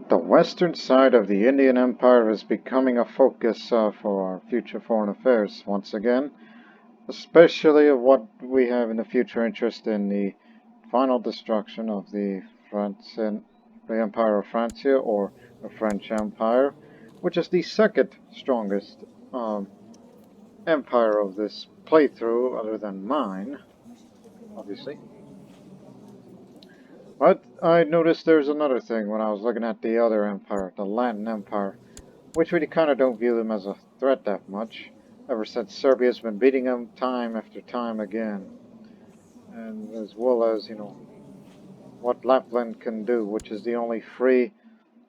The western side of the Indian Empire is becoming a focus for our future foreign affairs once again, especially of what we have in the future interest in the final destruction of the the Empire of Francia, or the French Empire, which is the second strongest empire of this playthrough, other than mine, obviously. But I noticed there's another thing when I was looking at the other empire, the Latin Empire, which we kind of don't view them as a threat that much, ever since Serbia's been beating them time after time again. And as well as, what Lapland can do, which is the only free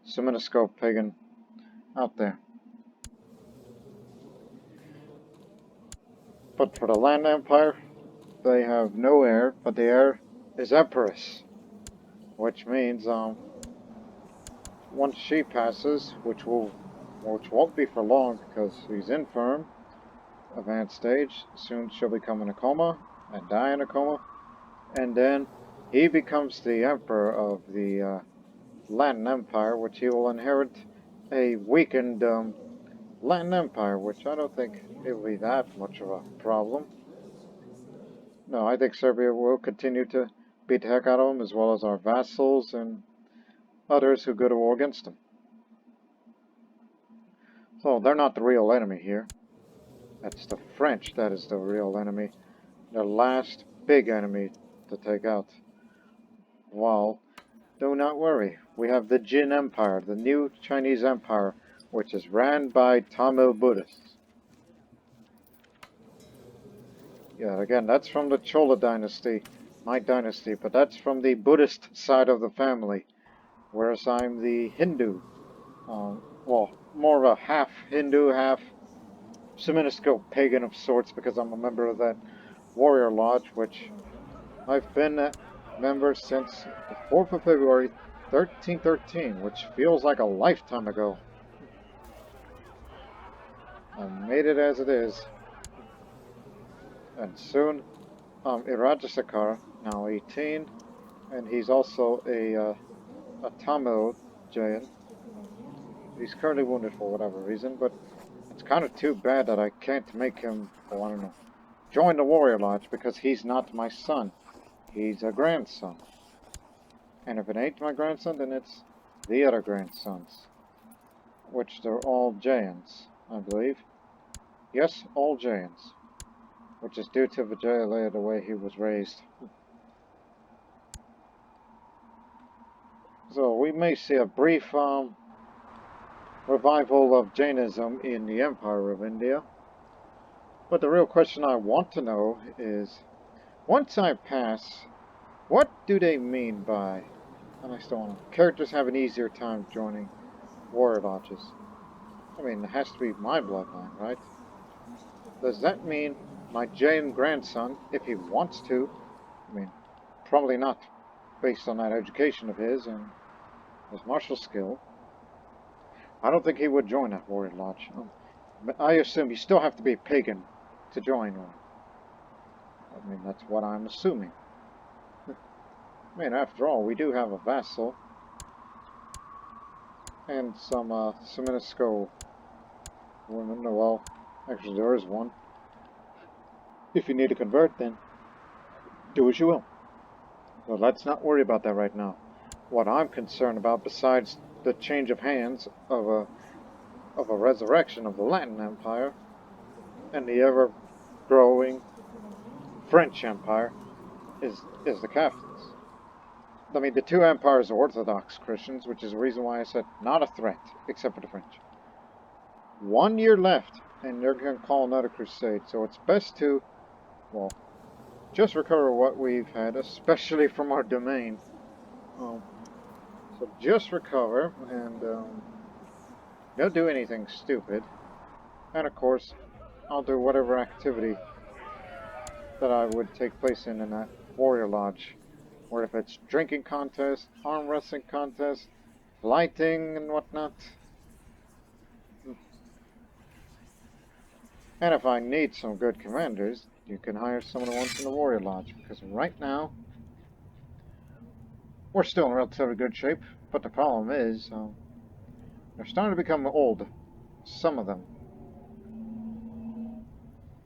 Seminoscope pagan out there. But for the Land Empire, they have no heir, but the heir is Empress, which means once she passes, which won't be for long because she's infirm, advanced stage, soon she'll become in a coma and die in a coma, and then he becomes the emperor of the Latin Empire, which he will inherit a weakened Latin Empire, which I don't think it will be that much of a problem. No, I think Serbia will continue to beat the heck out of them, as well as our vassals and others who go to war against them. So they're not the real enemy here. That's the French that is the real enemy. The last big enemy to take out. While, do not worry, we have the Jin Empire, the new Chinese empire, which is ran by Tamil Buddhists. Yeah, again, that's from the Chola dynasty, my dynasty, but that's from the Buddhist side of the family, whereas I'm the Hindu. Well, more of a half Hindu, half Seminoscope pagan of sorts, because I'm a member of that warrior lodge, which I've been a member since the 4th of February, 1313, which feels like a lifetime ago. I made it as it is. And soon, Irajasakara, now 18, and he's also a Tamil Jain. He's currently wounded for whatever reason, but it's kind of too bad that I can't make him, oh, I don't know, join the warrior lodge, because he's not my son. He's a grandson. And if it ain't my grandson, then it's the other grandsons, which they're all Jains, I believe. Yes, all Jains, which is due to Vijayalaya, the way he was raised. So we may see a brief revival of Jainism in the Empire of India. But the real question I want to know is, once I pass, what do they mean by, and I still want to, characters have an easier time joining warrior lodges? I mean, it has to be my bloodline, right? Does that mean my Jain grandson, if he wants to, I mean, probably not based on that education of his and his martial skill, I don't think he would join that warrior lodge. I assume you still have to be a pagan to join one. I mean, that's what I'm assuming. I mean, after all, we do have a vassal and some Seminosco women. Well, actually, there is one. If you need to convert, then do as you will. But let's not worry about that right now. What I'm concerned about, besides the change of hands of a resurrection of the Latin Empire and the ever-growing French Empire, is the Catholics. I mean, the two empires are Orthodox Christians, which is the reason why I said not a threat, except for the French. 1 year left, and they're going to call another crusade, so it's best to, well, just recover what we've had, especially from our domain. So just recover, and don't do anything stupid. And of course, I'll do whatever activity that I would take place in that warrior lodge. Or if it's drinking contest, arm wrestling contest, lighting and whatnot. And if I need some good commanders, you can hire some of the ones in the warrior lodge. Because right now, we're still in relatively good shape. But the problem is, They're starting to become old. Some of them.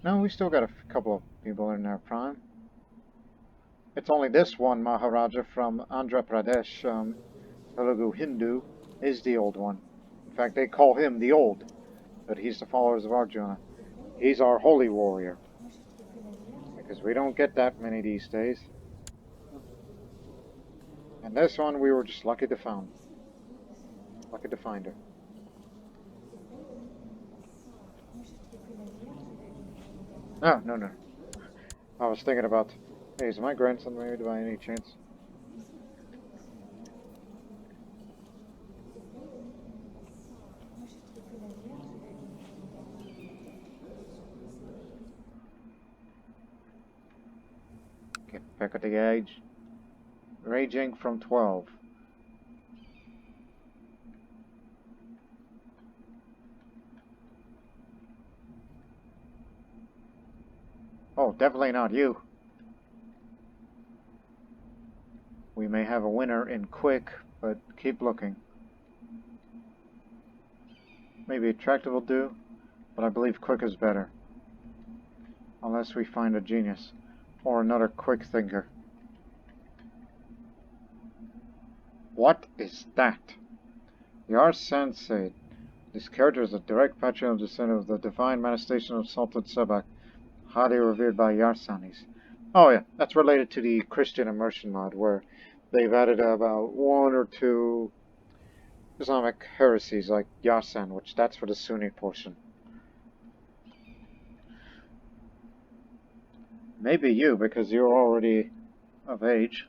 No, we still got a couple of people in their prime. It's only this one Maharaja from Andhra Pradesh, Telugu Hindu, is the old one. In fact, they call him the Old, but he's the followers of Arjuna. He's our holy warrior. Because we don't get that many these days. And this one we were just lucky to find. Lucky to find her. No, no, no. I was thinking about, hey, is my grandson married by any chance? Get back at the age. Ranging from 12. Oh, definitely not you. We may have a winner in quick, but keep looking. Maybe attractive will do, but I believe quick is better. Unless we find a genius, or another quick thinker. What is that? Yar Sensei. This character is a direct patrilineal descendant of the divine manifestation of Sultan Sebak, highly revered by Yarsanis. Oh yeah, that's related to the Christian immersion mod, where they've added about one or two Islamic heresies like Yarsan, which that's for the Sunni portion. Maybe you, because you're already of age.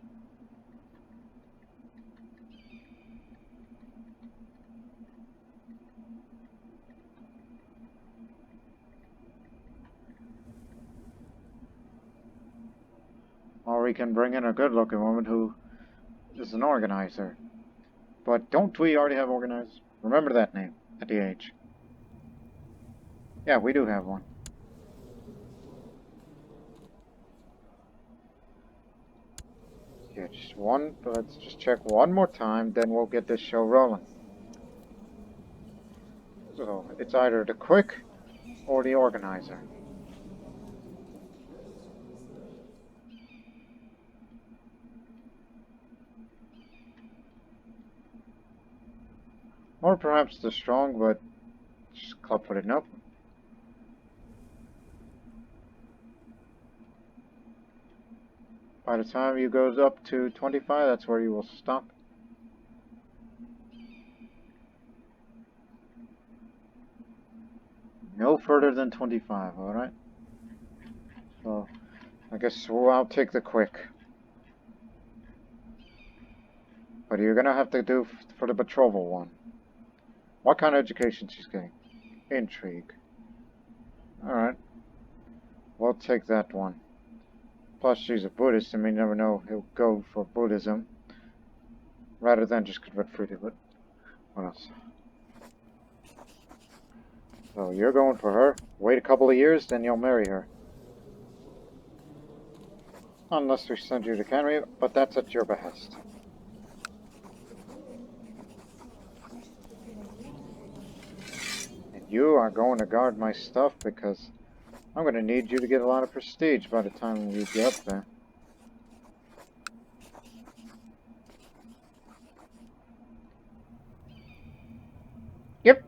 Or we can bring in a good-looking woman who is an organizer. But don't we already have organizers? Remember that name at the age. Yeah, we do have one. Yeah, just one, but let's just check one more time, then we'll get this show rolling. So, it's either the quick or the organizer. Or perhaps the strong, but just club-footed. Nope. By the time you goes up to 25, that's where you will stop. No further than 25, alright? So, I guess I'll take the quick. But you're gonna have to do for the betrothal one. What kind of education she's getting? Intrigue. Alright. We'll take that one. Plus, she's a Buddhist, and we never know he'll go for Buddhism. Rather than just convert free to it. What else? So, you're going for her. Wait a couple of years, then you'll marry her. Unless we send you to Canada, but that's at your behest. And you are going to guard my stuff because I'm going to need you to get a lot of prestige by the time you get up there. Yep.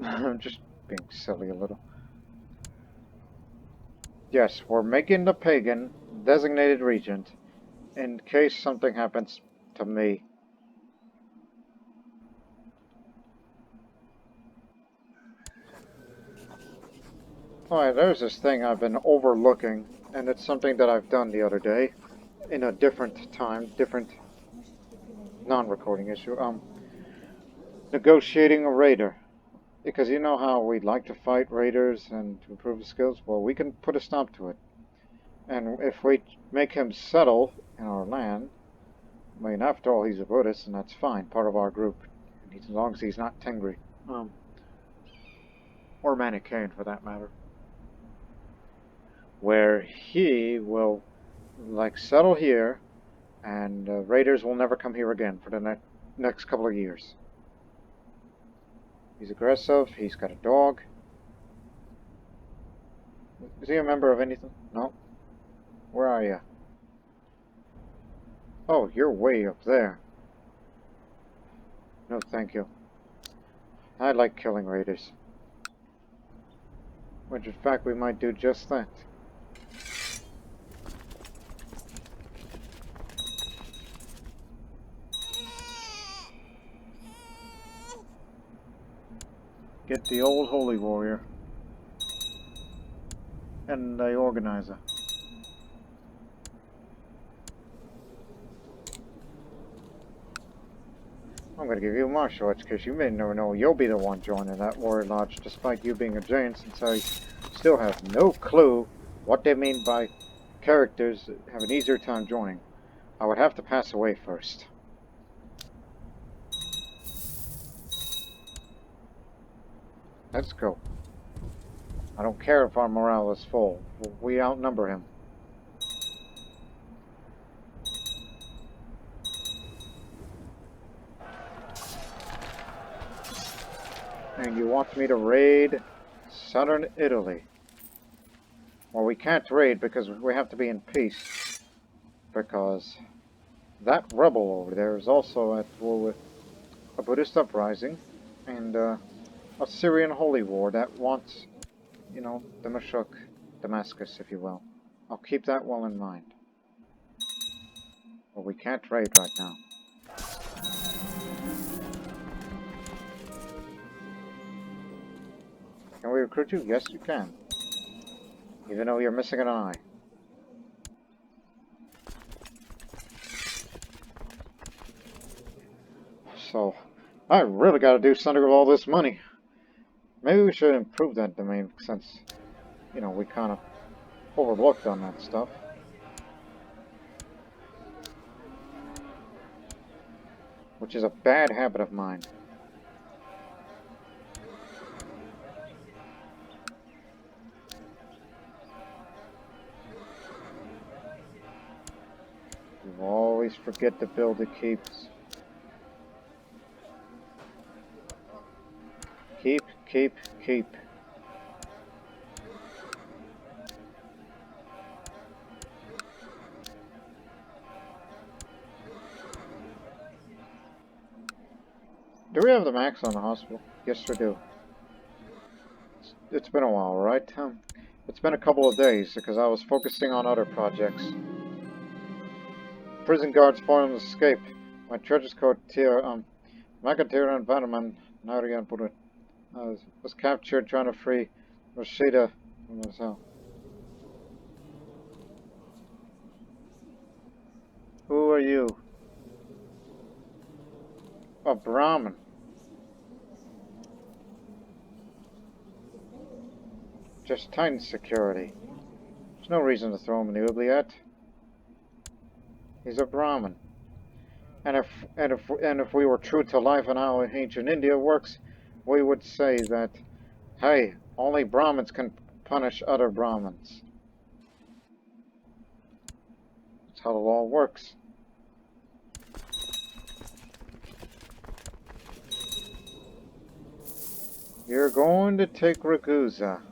I'm just being silly a little. Yes, we're making the pagan designated regent in case something happens to me. Alright, there's this thing I've been overlooking, and it's something that I've done the other day in a different time, different non-recording issue. Negotiating a raider. Because you know how we'd like to fight raiders and to improve his skills? Well, we can put a stop to it. And if we make him settle in our land, I mean, after all, he's a Buddhist, and that's fine, part of our group. As long as he's not Tengri. Or Manichaean, for that matter. Where he will, like, settle here, and raiders will never come here again for the next couple of years. He's aggressive. He's got a dog. Is he a member of anything? No. Where are you? Oh, you're way up there. No, thank you. I like killing raiders. Which, in fact, we might do just that. Get the old holy warrior. And the organizer. I'm going to give you a martial arts because you may never know you'll be the one joining that warrior lodge, despite you being a giant, since I still have no clue what they mean by characters have an easier time joining. I would have to pass away first. Let's go. I don't care if our morale is full. We outnumber him. And you want me to raid southern Italy? Well, we can't raid because we have to be in peace. Because that rebel over there is also at war with a Buddhist uprising and a Syrian holy war that wants, you know, Damascus, if you will. I'll keep that well in mind. But we can't raid right now. Can we recruit you? Yes, you can. Even though you're missing an eye. So, I really gotta do something with all this money. Maybe we should improve that domain since, you know, we kind of overlooked on that stuff. Which is a bad habit of mine. You always forget to build the keeps. Keep, keep, keep. Do we have the max on the hospital? Yes, we do. It's been a while, right? It's been a couple of days because I was focusing on other projects. Prison guards found escape. My treasures code tier, Magatira and Vanaman, Narian Buddha, was captured trying to free Rashida from his hell. Who are you? A Brahmin. Just Titan security. There's no reason to throw him in the oubliette. He's a Brahmin. And if we were true to life and how ancient India works, we would say that, hey, only Brahmins can punish other Brahmins. That's how the law works. You're going to take Ragusa.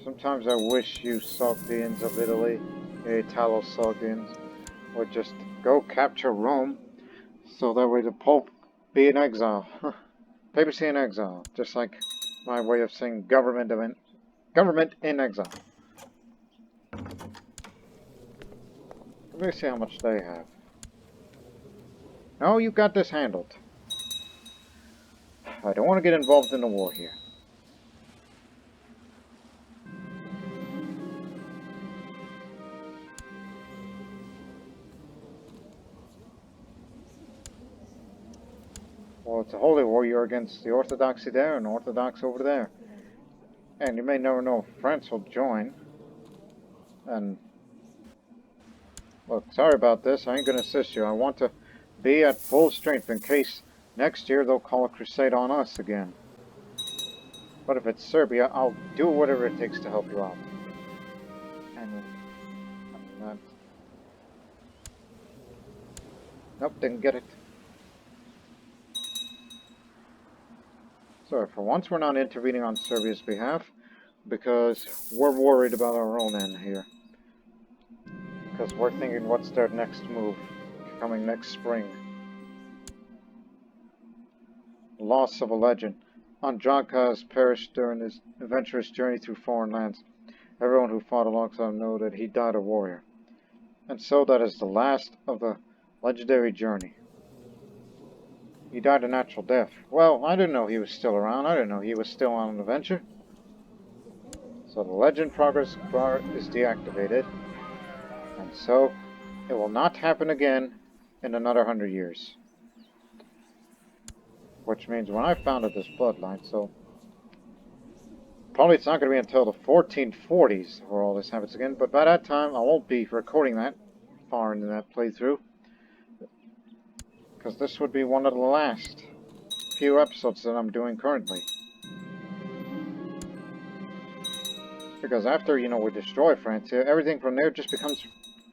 Sometimes I wish you Sogdians of Italy, the Italo Sogdians, would just go capture Rome, so that way the Pope be in exile. Papacy in exile, just like my way of saying government in exile. Let me see how much they have. No, you got this handled. I don't want to get involved in the war here. Well, it's a holy war. You're against the Orthodoxy there and Orthodox over there. And you may never know if France will join. And look, sorry about this. I ain't going to assist you. I want to be at full strength in case next year they'll call a crusade on us again. But if it's Serbia, I'll do whatever it takes to help you out. And that... Nope, didn't get it. So for once we're not intervening on Serbia's behalf, because we're worried about our own end here. Because we're thinking what's their next move, coming next spring. Loss of a legend. Andranka has perished during his adventurous journey through foreign lands. Everyone who fought alongside him knew that he died a warrior. And so that is the last of the legendary journey. He died a natural death. Well, I didn't know he was still around. I didn't know he was still on an adventure. So the legend progress bar is deactivated. And so it will not happen again in another 100 years. Which means when I founded this bloodline, so probably it's not going to be until the 1440s where all this happens again. But by that time, I won't be recording that far into that playthrough. Because this would be one of the last few episodes that I'm doing currently. Because after, you know, we destroy Francia, everything from there just becomes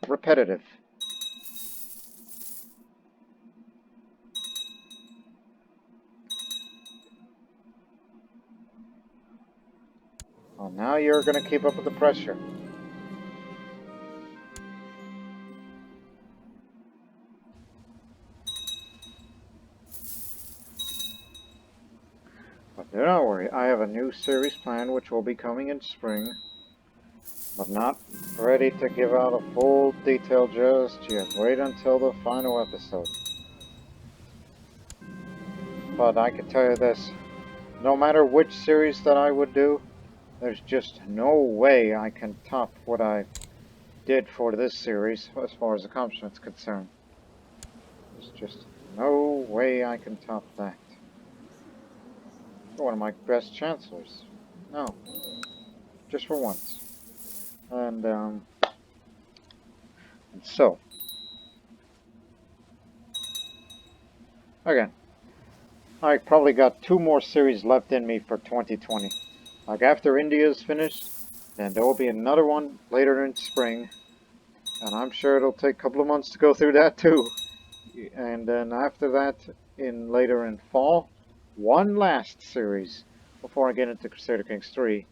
repetitive. Well, now you're going to keep up with the pressure. But do not worry, I have a new series planned which will be coming in spring. But not ready to give out a full detail just yet. Wait until the final episode. But I can tell you this, no matter which series that I would do, there's just no way I can top what I did for this series as far as accomplishments concerned. There's just no way I can top that. You're one of my best chancellors. No. Just for once. And so. Again. I probably got 2 more series left in me for 2020. Like after India is finished, then there will be another one later in spring. And I'm sure it'll take a couple of months to go through that too. And then after that, later in fall, one last series before I get into Crusader Kings 3.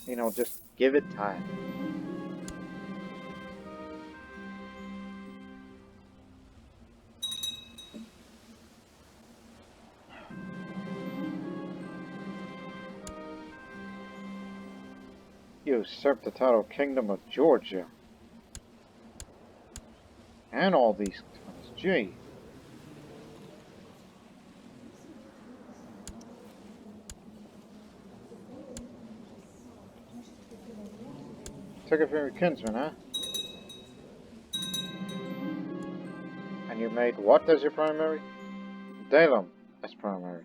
You know, just give it time. You usurped the title Kingdom of Georgia. And all these things. Gee. Took it from your kinsman, huh? And you made what as your primary? Dalem as primary.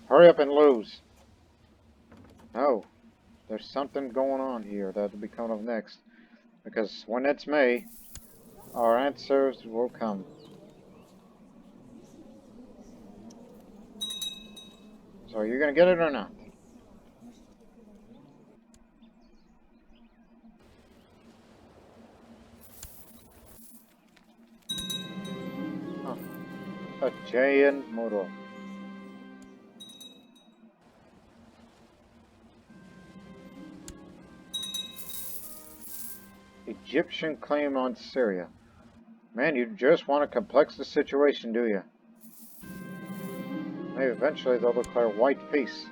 Hurry up and lose. No. There's something going on here that'll be coming up next. Because when it's May, our answers will come. So are you going to get it or not? Achaean Muro. Egyptian claim on Syria. Man, you just want to complex the situation, do you? Maybe eventually they'll declare white peace.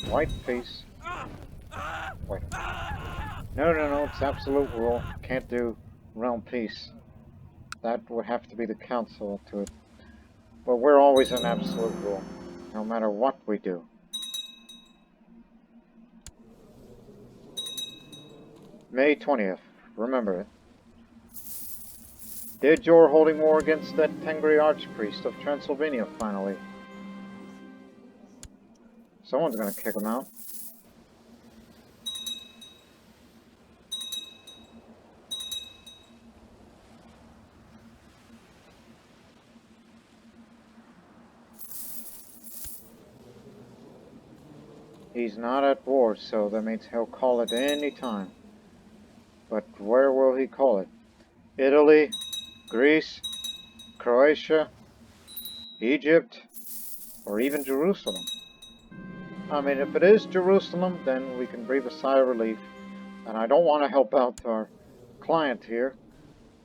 White peace. Wait. No, it's absolute rule. Can't do realm peace. That would have to be the council to it. But we're always an absolute rule, no matter what we do. May 20th. Remember it. Did your holding war against that Tengri archpriest of Transylvania finally? Someone's gonna kick him out. He's not at war, so that means he'll call it any time. But where will he call it? Italy? Greece? Croatia? Egypt? Or even Jerusalem? I mean, if it is Jerusalem, then we can breathe a sigh of relief. And I don't want to help out our client here.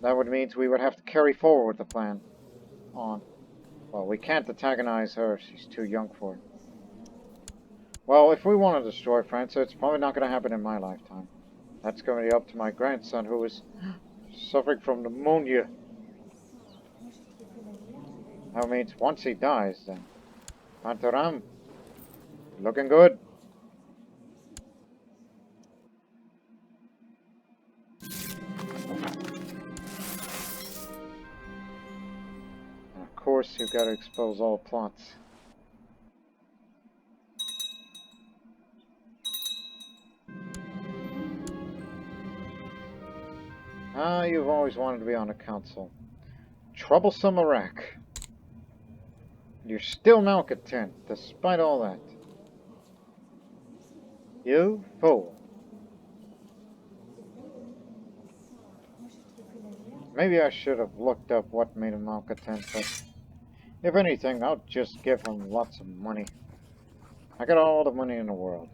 That would mean we would have to carry forward with the plan on. Well, we can't antagonize her. She's too young for it. Well, if we want to destroy Francia, it's probably not going to happen in my lifetime. That's going to be up to my grandson, who is suffering from pneumonia. That means once he dies, then. Pantaram, looking good. And of course, you've got to expose all plots. Ah, you've always wanted to be on a council. Troublesome Iraq. You're still malcontent, despite all that. You fool. Maybe I should have looked up what made him malcontent, but if anything, I'll just give him lots of money. I got all the money in the world.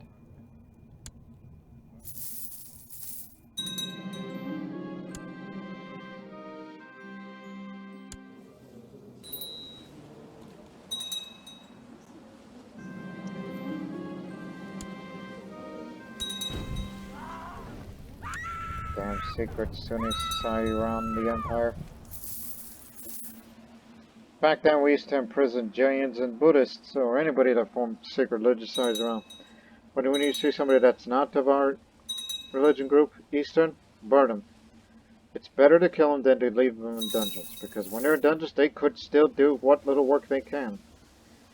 Damn secret Sunni society around the empire. Back then we used to imprison Jains and Buddhists, or anybody that formed secret religious societies around. But when you see somebody that's not of our religion group, Eastern, burn them. It's better to kill them than to leave them in dungeons, because when they're in dungeons they could still do what little work they can.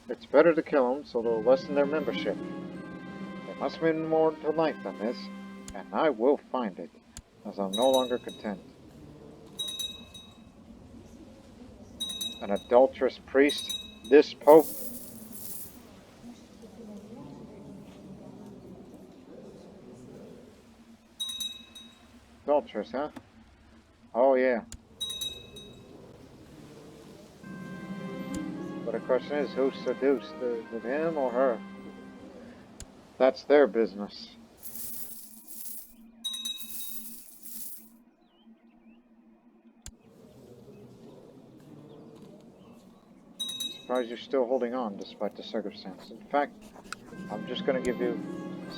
It's better to kill them so they'll lessen their membership. There must be more to life than this, and I will find it, as I'm no longer content. An adulterous priest? This Pope? Adulterous, huh? Oh yeah. But the question is, who seduced? Is it him or her? That's their business. Surprised you're still holding on despite the circumstances. In fact, I'm just going to give you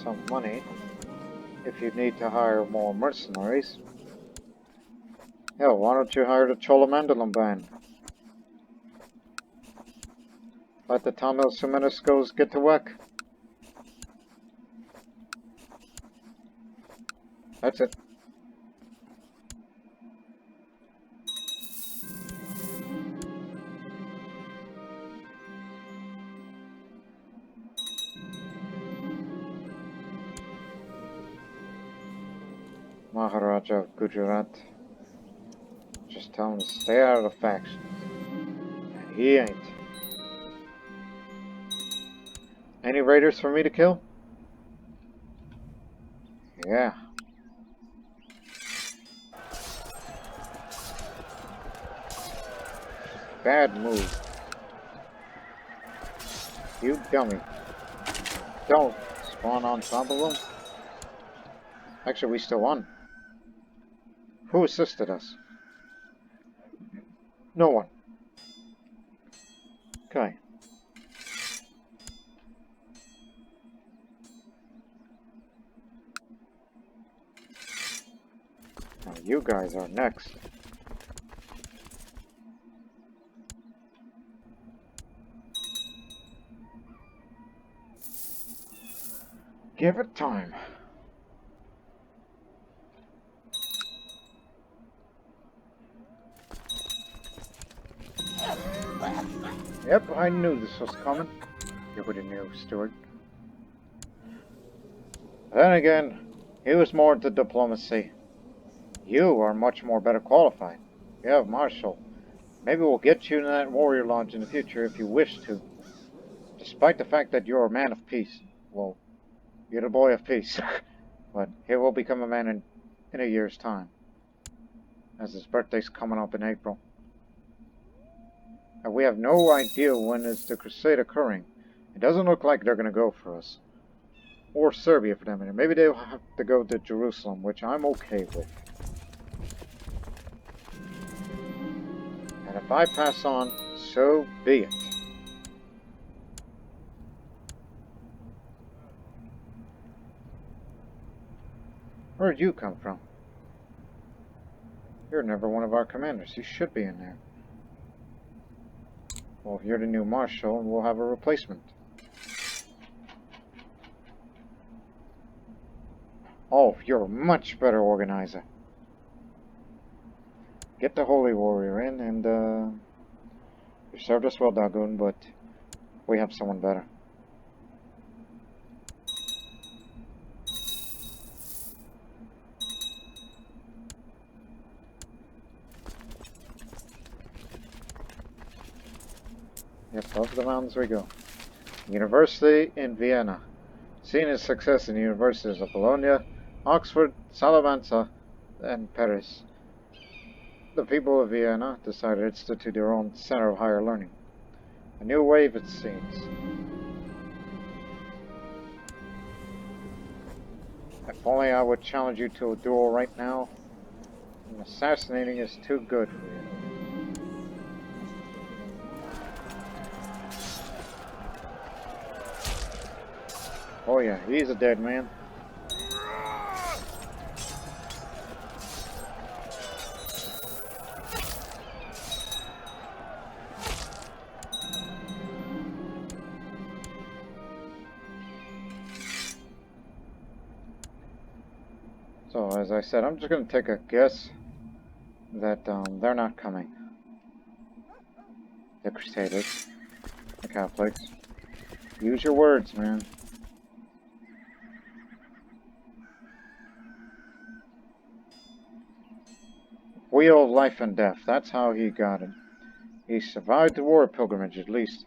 some money if you need to hire more mercenaries. Hell, why don't you hire the Chola band? Let the Tamil Sumenescos get to work. That's it. Maharaja of Gujarat. Just tell him to stay out of the faction. And he ain't. Any raiders for me to kill? Yeah. Bad move. You dummy. Don't spawn on top of them. Actually, we still won. Who assisted us? No one. Okay. Now you guys are next. Give it time. Yep, I knew this was coming. You would have knew, Stuart. Then again, he was more into diplomacy. You are much more better qualified. You have Marshal. Maybe we'll get you in that warrior lodge in the future if you wish to. Despite the fact that you're a man of peace. Well, you're the boy of peace. But he will become a man in a year's time. As his birthday's coming up in April. And we have no idea when is the Crusade occurring. It doesn't look like they're going to go for us. Or Serbia for that matter. Maybe they'll have to go to Jerusalem, which I'm okay with. And if I pass on, so be it. Where'd you come from? You're never one of our commanders. You should be in there. Well, if you're the new marshal, we'll have a replacement. Oh, you're a much better organizer. Get the Holy Warrior in, and, you served us well, Dagoon, but we have someone better. Yep, up the mountains we go. University in Vienna. Seeing his success in the universities of Bologna, Oxford, Salamanca, and Paris, the people of Vienna decided to institute their own center of higher learning. A new wave, it seems. If only I would challenge you to a duel right now. And assassinating is too good for you. Oh yeah, he's a dead man. So, as I said, I'm just going to take a guess that they're not coming. The Crusaders. The Catholics. Use your words, man. Wheel of life and death. That's how he got it. He survived the war pilgrimage, at least.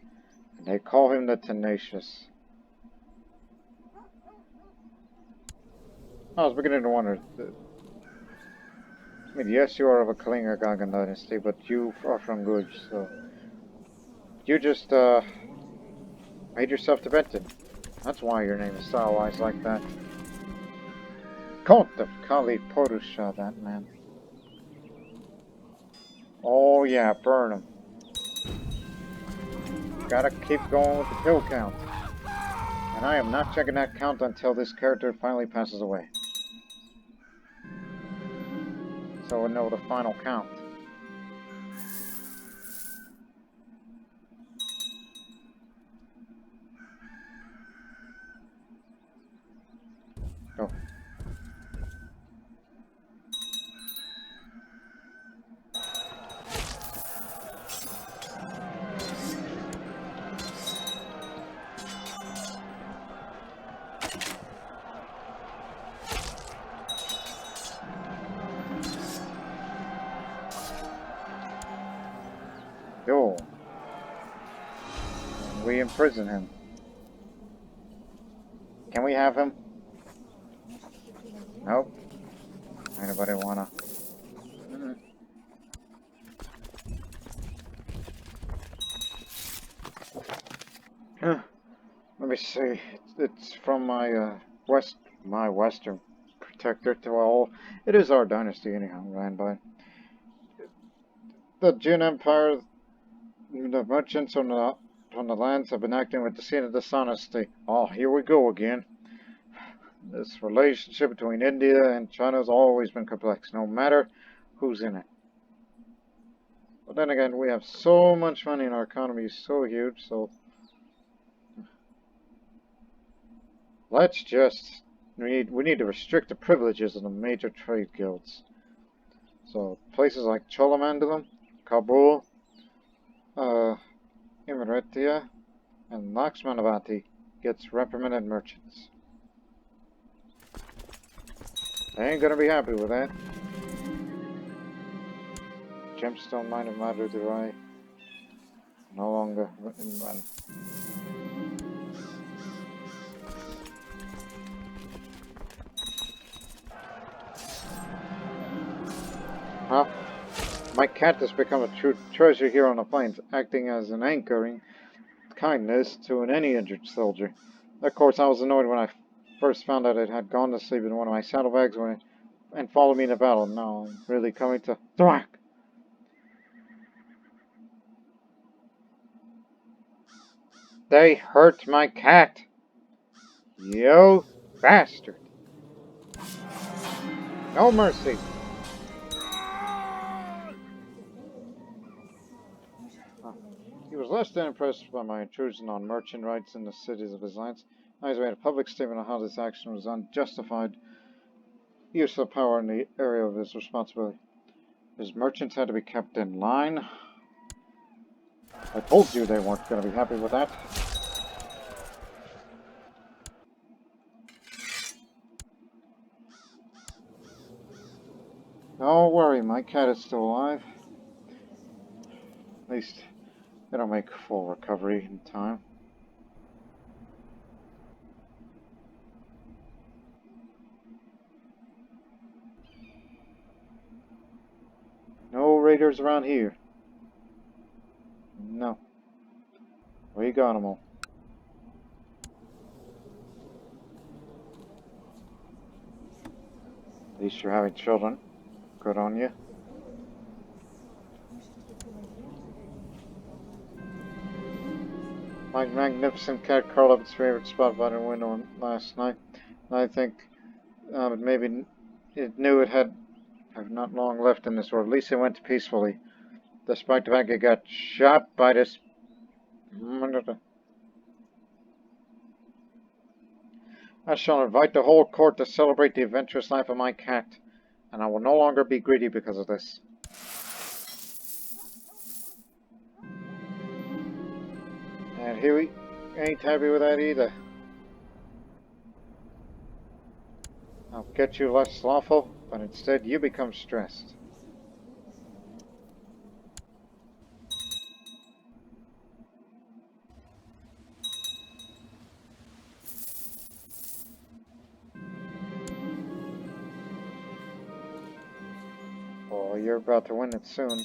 And they call him the Tenacious. I was beginning to wonder. I mean, yes, you are of a Kalinga-Gagan dynasty, but you are from Guj, so... You just, made yourself Tibetan. That's why your name is stylized like that. Count of Kali Porusha, that man. Oh yeah, burn him. Gotta keep going with the kill count. And I am not checking that count until this character finally passes away. So we'll know the final count. Go. Yo. We imprison him. Can we have him? Nope. Anybody wanna? Let me see. It's from my western protector to all. It is our dynasty anyhow, ran by. The Jin Empire, the merchants on the lands have been acting with deceit and dishonesty. Oh, here we go again. This relationship between India and China has always been complex, no matter who's in it. But then again, we have so much money and our economy is so huge, so... Let's just... We need to restrict the privileges of the major trade guilds. So, places like Cholamandalam, Kabul, Imaratia, and Laxmanavati gets reprimanded merchants. They ain't gonna be happy with that. Gemstone mine of Madurai. No longer in run. Huh? My cat has become a true treasure here on the plains, acting as an anchoring kindness to any injured soldier. Of course, I was annoyed when I first found out it had gone to sleep in one of my saddlebags and followed me in a battle. Now I'm really coming to thwack. They hurt my cat. You bastard. No mercy. He was less than impressed by my intrusion on merchant rights in the cities of his lands. Now he's made a public statement on how this action was unjustified use of power in the area of his responsibility. His merchants had to be kept in line. I told you they weren't going to be happy with that. Don't worry, my cat is still alive. At least it'll make full recovery in time. No raiders around here. No. We got them all. At least you're having children. Good on you. My magnificent cat curled up its favorite spot by the window last night. I think maybe it knew it had not long left in this world. At least it went peacefully, despite the fact it got shot by this. I shall invite the whole court to celebrate the adventurous life of my cat, and I will no longer be greedy because of this. And Huey ain't happy with that either. I'll get you less slothful, but instead you become stressed. Well, you're about to win it soon,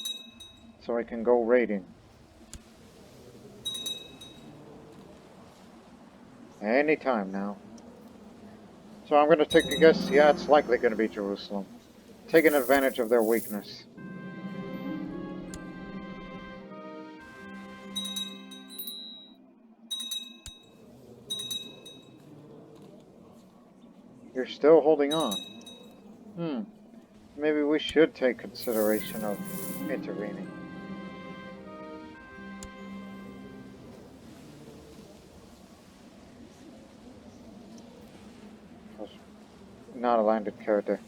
so I can go raiding. Anytime now. So I'm going to take a guess, yeah, it's likely going to be Jerusalem. Taking advantage of their weakness. You're still holding on. Maybe we should take consideration of intervening. Not a landed character.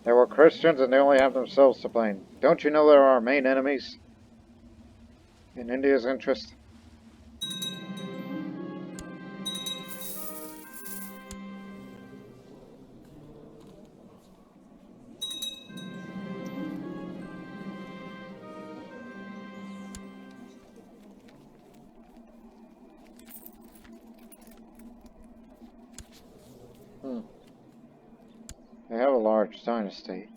They were Christians and they only have themselves to blame. Don't you know they're our main enemies? In India's interest? They have a large dynasty.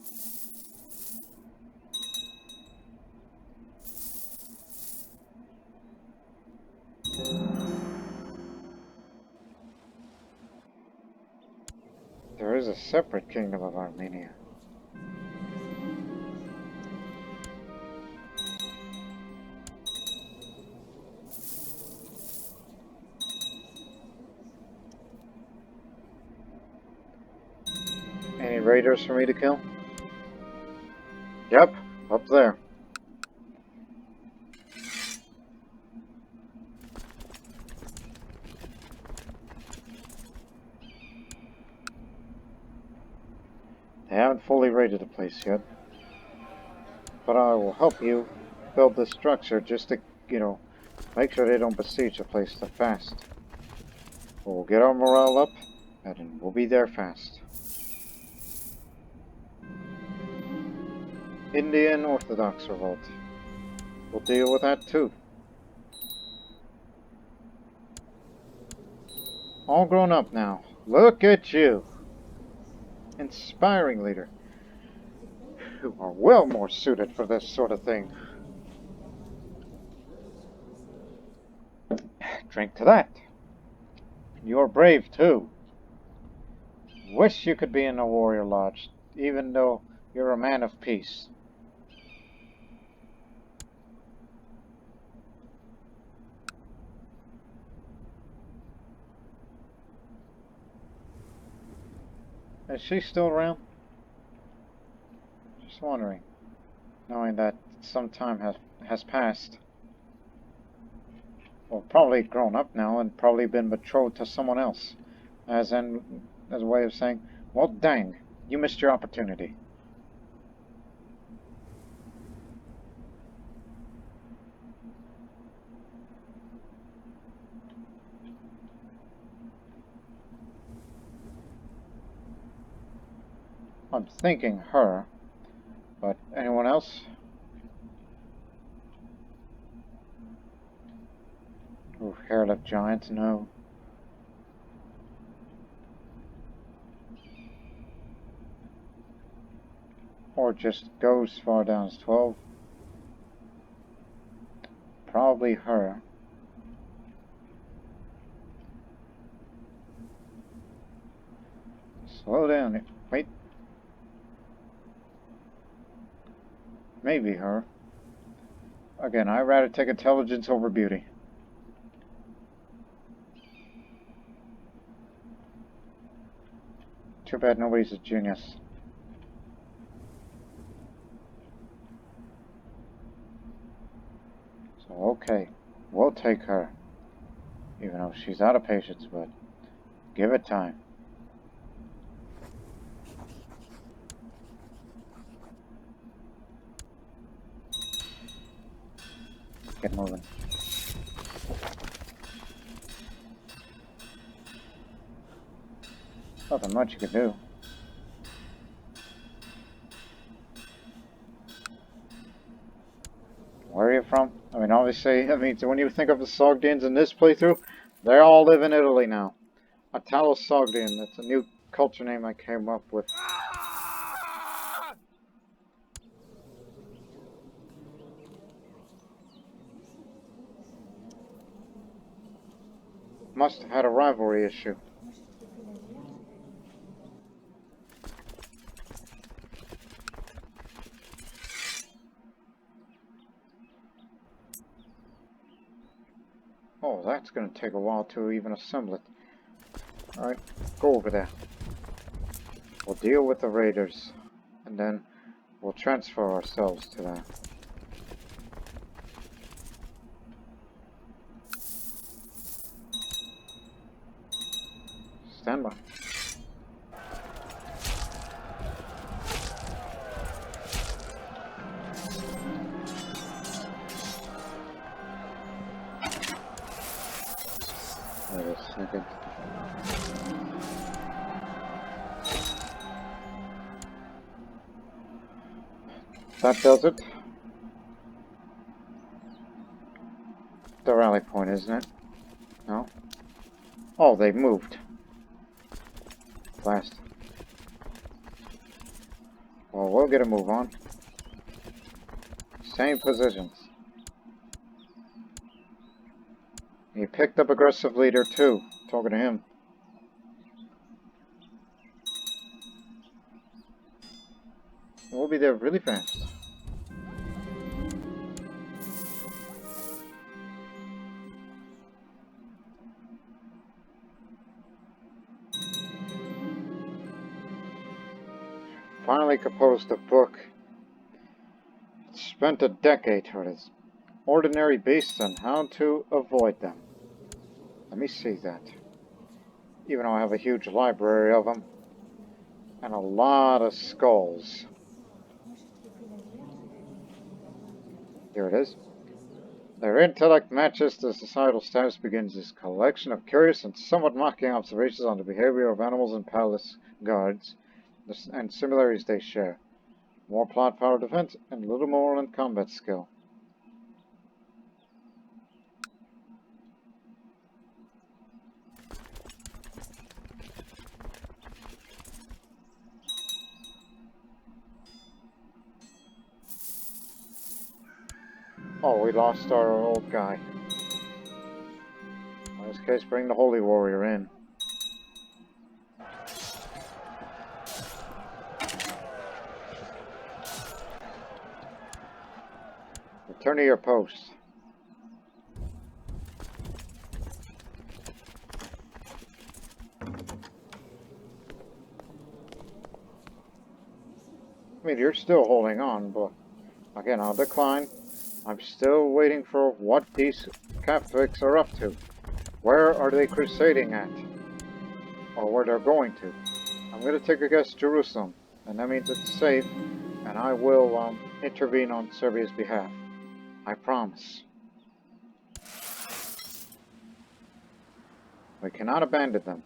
There is a separate kingdom of Armenia. Any raiders for me to kill? Yep, up there. They haven't fully raided the place yet. But I will help you build this structure just to, make sure they don't besiege the place too fast. We'll get our morale up, and we'll be there fast. Indian Orthodox revolt. We'll deal with that too. All grown up now. Look at you. Inspiring leader. You are well more suited for this sort of thing. Drink to that. You're brave too. Wish you could be in a warrior lodge, even though you're a man of peace. Is she still around? Just wondering, knowing that some time has passed. Well, probably grown up now and probably been betrothed to someone else. As a way of saying, well, dang, you missed your opportunity. I'm thinking her, but anyone else? Ooh, hairless giants, no. Or just goes far down as 12. Probably her. Slow down. Wait. Maybe her. Again, I'd rather take intelligence over beauty. Too bad nobody's a genius. So, okay. We'll take her. Even though she's out of patience, but give it time. Get moving. Nothing much you can do. Where are you from? I mean, obviously, when you think of the Sogdians in this playthrough, they all live in Italy now. Italo-Sogdian, that's a new culture name I came up with. Must have had a rivalry issue. Oh, that's going to take a while to even assemble it. Alright, go over there. We'll deal with the raiders, and then we'll transfer ourselves to that. Stand by. Wait a second. That does it. The rally point, isn't it? No? Oh, they moved. Blast. Well, we'll get a move on. Same positions. He picked up aggressive leader too. Talking to him. We'll be there really fast. Finally composed a book. Spent a decade toward its ordinary beasts and how to avoid them. Let me see that. Even though I have a huge library of them. And a lot of skulls. Here it is. Their intellect matches the societal status begins this collection of curious and somewhat mocking observations on the behavior of animals and palace guards and similarities they share. More plot power defense and a little more on combat skill. Oh, we lost our old guy. In this case, bring the Holy Warrior in. Return to your post. I mean, you're still holding on, but again, I'll decline. I'm still waiting for what these Catholics are up to. Where are they crusading at? Or where they're going to? I'm going to take a guess, Jerusalem. And that means it's safe, and I will intervene on Serbia's behalf. I promise. We cannot abandon them.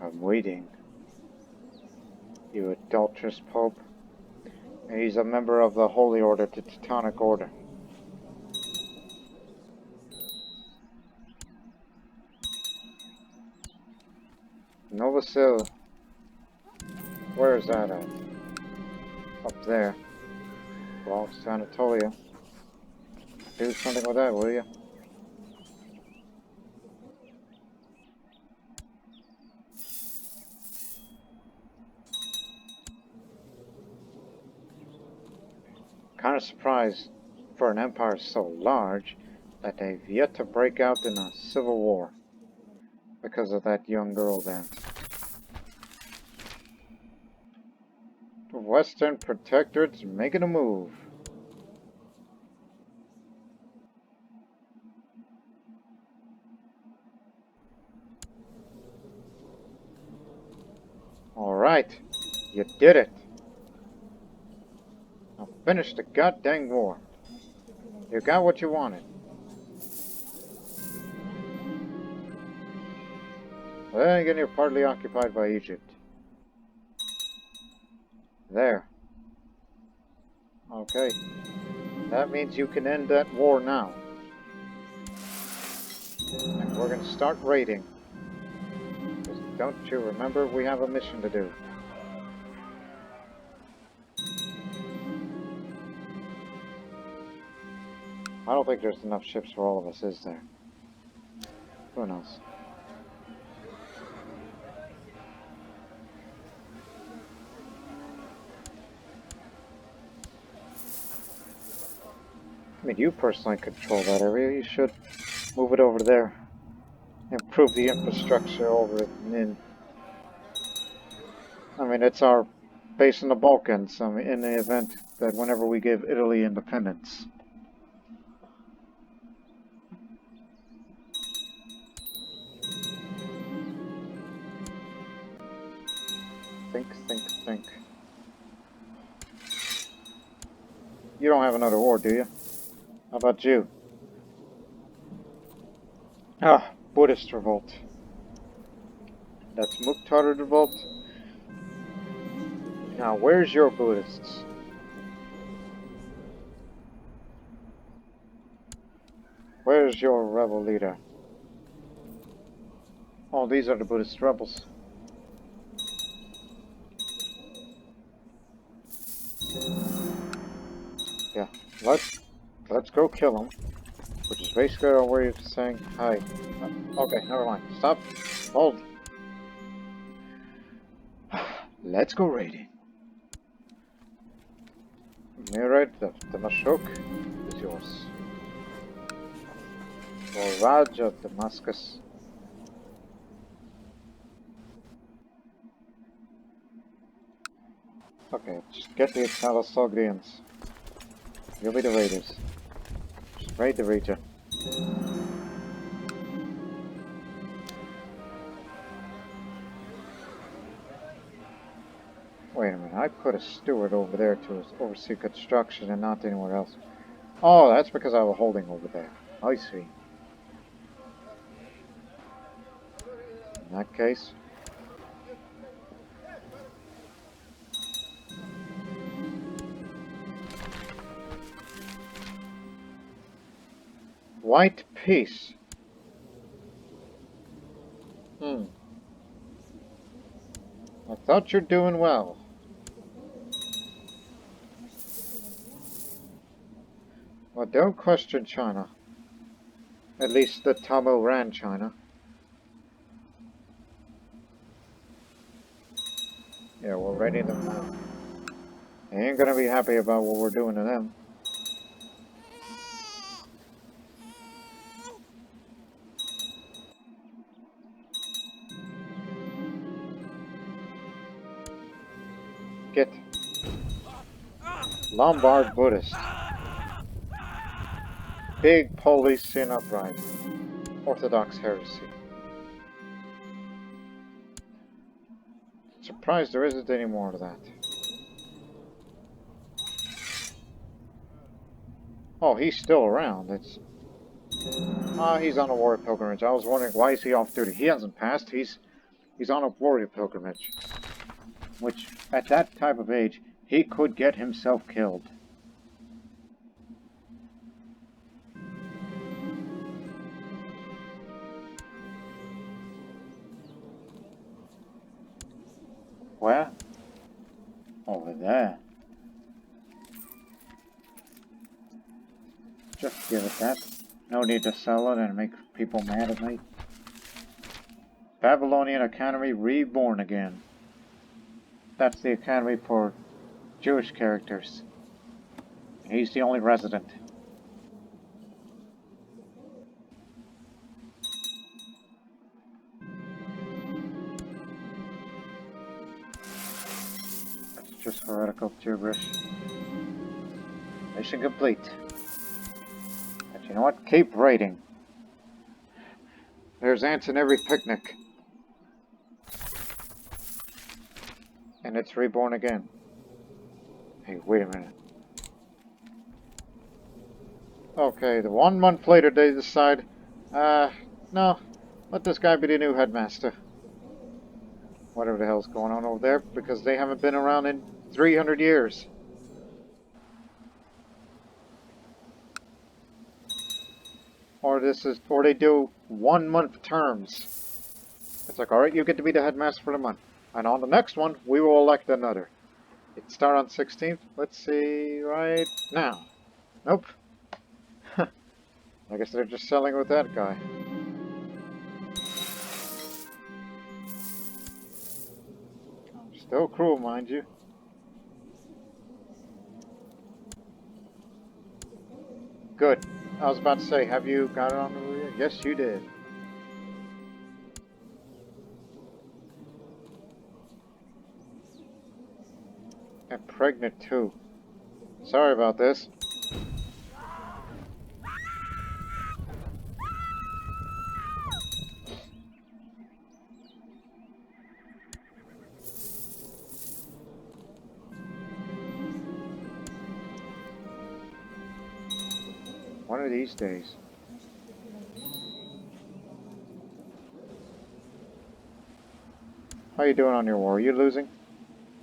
I'm waiting. You adulterous Pope. And he's a member of the Holy Order, the Teutonic Order. Novosil. Where is that at? Up there. Belongs to Anatolia. Do something with that, will you? Kind of surprised for an empire so large that they've yet to break out in a civil war because of that young girl dance. The Western Protectorate's making a move. Alright, you did it. Now finish the goddamn war. You got what you wanted. Well, then again, you're partly occupied by Egypt. There. Okay. That means you can end that war now. And we're gonna start raiding. Just don't you remember, we have a mission to do. I don't think there's enough ships for all of us, is there? Who knows? I mean, you personally control that area. You should move it over there. Improve the infrastructure over it and in. I mean, it's our base in the Balkans. I mean, in the event that whenever we give Italy independence. Think, think, think. You don't have another war, do you? How about you? Ah, Buddhist revolt. That's Mukhtar revolt. Now, where's your Buddhists? Where's your rebel leader? Oh, these are the Buddhist rebels. Yeah, let's go kill them. Which is basically our way of saying hi. Okay, never mind. Stop. Hold. Let's go raiding. Mirad, the Mashuk is yours. Or Raj of Damascus. Okay, just get the Italosogrians. You'll be the raiders. Just raid the region. wait a minute. I put a steward over there to oversee construction and not anywhere else. Oh, that's because I was holding over there. I see. In that case... White peace. I thought you're doing well. Well, don't question China. At least the Tamil ran China. Yeah, we're ready to move. They ain't gonna be happy about what we're doing to them. Get. Lombard Buddhist. Big police sin uprising. Orthodox heresy. Surprised there isn't any more of that. Oh, he's still around. It's... he's on a warrior pilgrimage. I was wondering, why is he off duty? He hasn't passed. He's on a warrior pilgrimage. Which, at that type of age, he could get himself killed. Where? Over there. Just give it that. No need to sell it and make people mad at me. Babylonian Academy reborn again. That's the academy for Jewish characters. He's the only resident. That's just heretical gibberish. Mission complete. But you know what? Keep raiding. There's ants in every picnic. And it's reborn again. Hey, wait a minute. Okay, the 1 month later they decide, no, let this guy be the new headmaster. Whatever the hell's going on over there, because they haven't been around in 300 years. Or they do 1 month terms. It's like, alright, you get to be the headmaster for the month. And on the next one, we will elect another. It start on 16th. Let's see, right now. Nope. I guess they're just selling with that guy. Still cruel, mind you. Good. I was about to say, have you got it on the rear? Yes, you did. And pregnant too. Sorry about this. One of these days. How you doing on your war? Are you losing?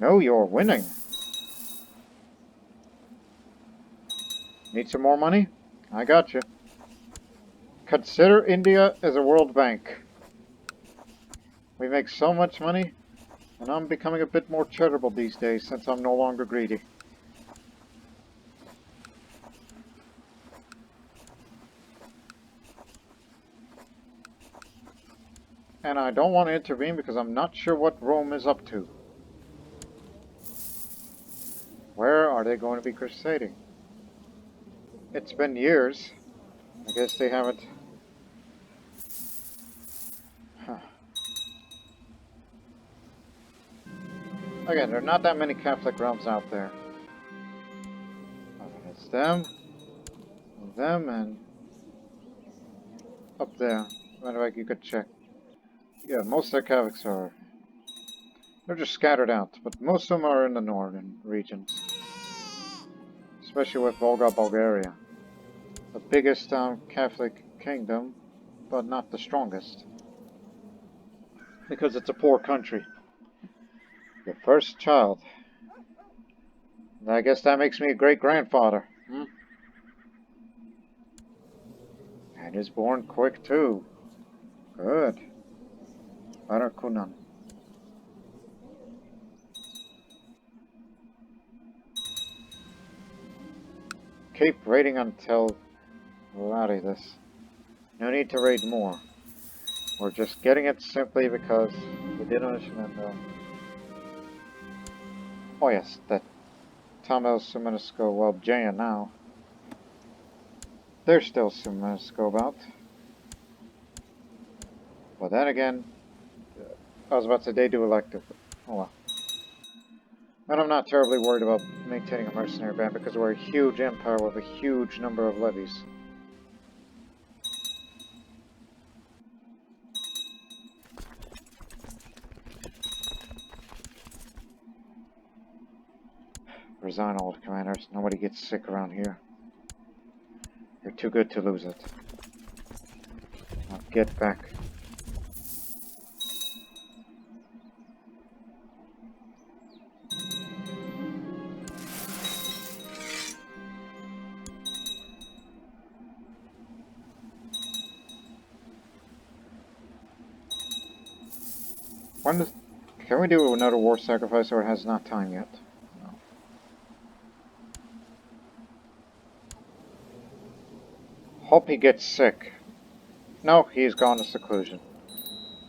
No, you're winning. Need some more money? I got you. Consider India as a world bank. We make so much money, and I'm becoming a bit more charitable these days since I'm no longer greedy. And I don't want to intervene because I'm not sure what Rome is up to. Where are they going to be crusading? It's been years. I guess they haven't... Huh. Again, there are not that many Catholic realms out there. Okay, it's them, and up there. Matter of fact, you could check. Yeah, most of the Catholics are... They're just scattered out, but most of them are in the northern regions. Especially with Volga, Bulgaria. The biggest Catholic kingdom, but not the strongest. Because it's a poor country. Your first child. I guess that makes me a great-grandfather. Hmm? And is born quick too. Good. Barakunan. Keep raiding until this. No need to raid more. We're just getting it simply because we did understand. Oh yes, that Tamil Suministo, well, Jaya now. There's still Suministo about. But then again, I was about to say they do elective. Oh well. And I'm not terribly worried about maintaining a mercenary band because we're a huge empire with a huge number of levies. Resign, old commanders. Nobody gets sick around here. You're too good to lose it. Now get back. Can we do another war sacrifice, or it has not time yet? No. Hope he gets sick. No, he's gone to seclusion.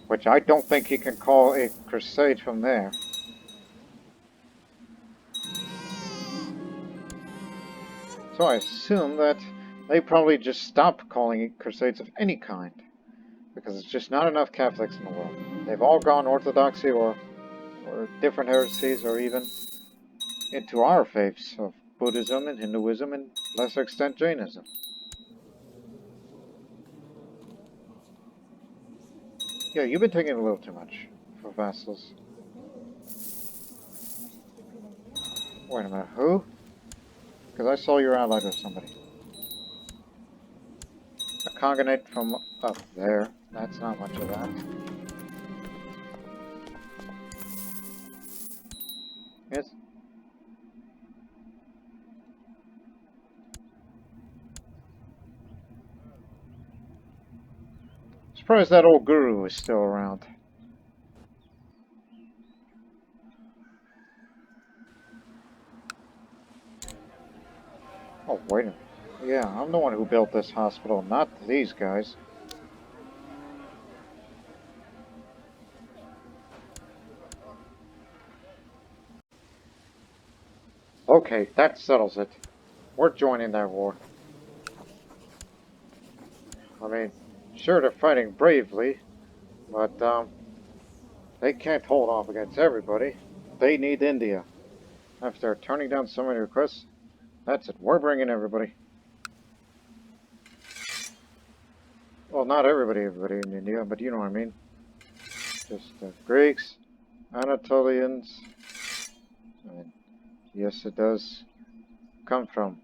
Which I don't think he can call a crusade from there. So I assume that they probably just stopped calling it crusades of any kind. Because it's just not enough Catholics in the world. They've all gone Orthodoxy or different heresies, or even into our faiths of Buddhism and Hinduism and lesser extent Jainism. Yeah, you've been taking a little too much for vassals. Wait a minute, who? Because I saw you're allied with somebody. A Khanate from up there. That's not much of that. Yes? Surprised that old guru is still around. Oh, wait a minute. Yeah, I'm the one who built this hospital, not these guys. Okay, that settles it. We're joining that war. I mean, sure, they're fighting bravely, but, they can't hold off against everybody. They need India. After turning down so many requests, that's it. We're bringing everybody. Well, not everybody in India, but you know what I mean. Just Greeks, Anatolians, and yes, it does come from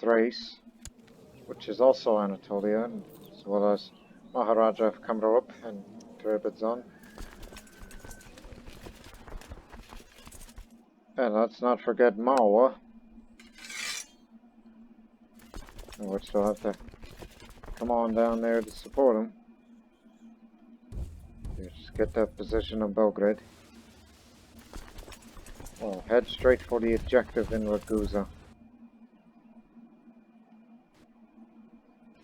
Thrace, which is also Anatolia, as well as Maharaja of Kamrup and Trebizond. And let's not forget Mawa, which we'll have to come on down there to support him. Just get that position of Belgrade. Well, head straight for the objective in Ragusa.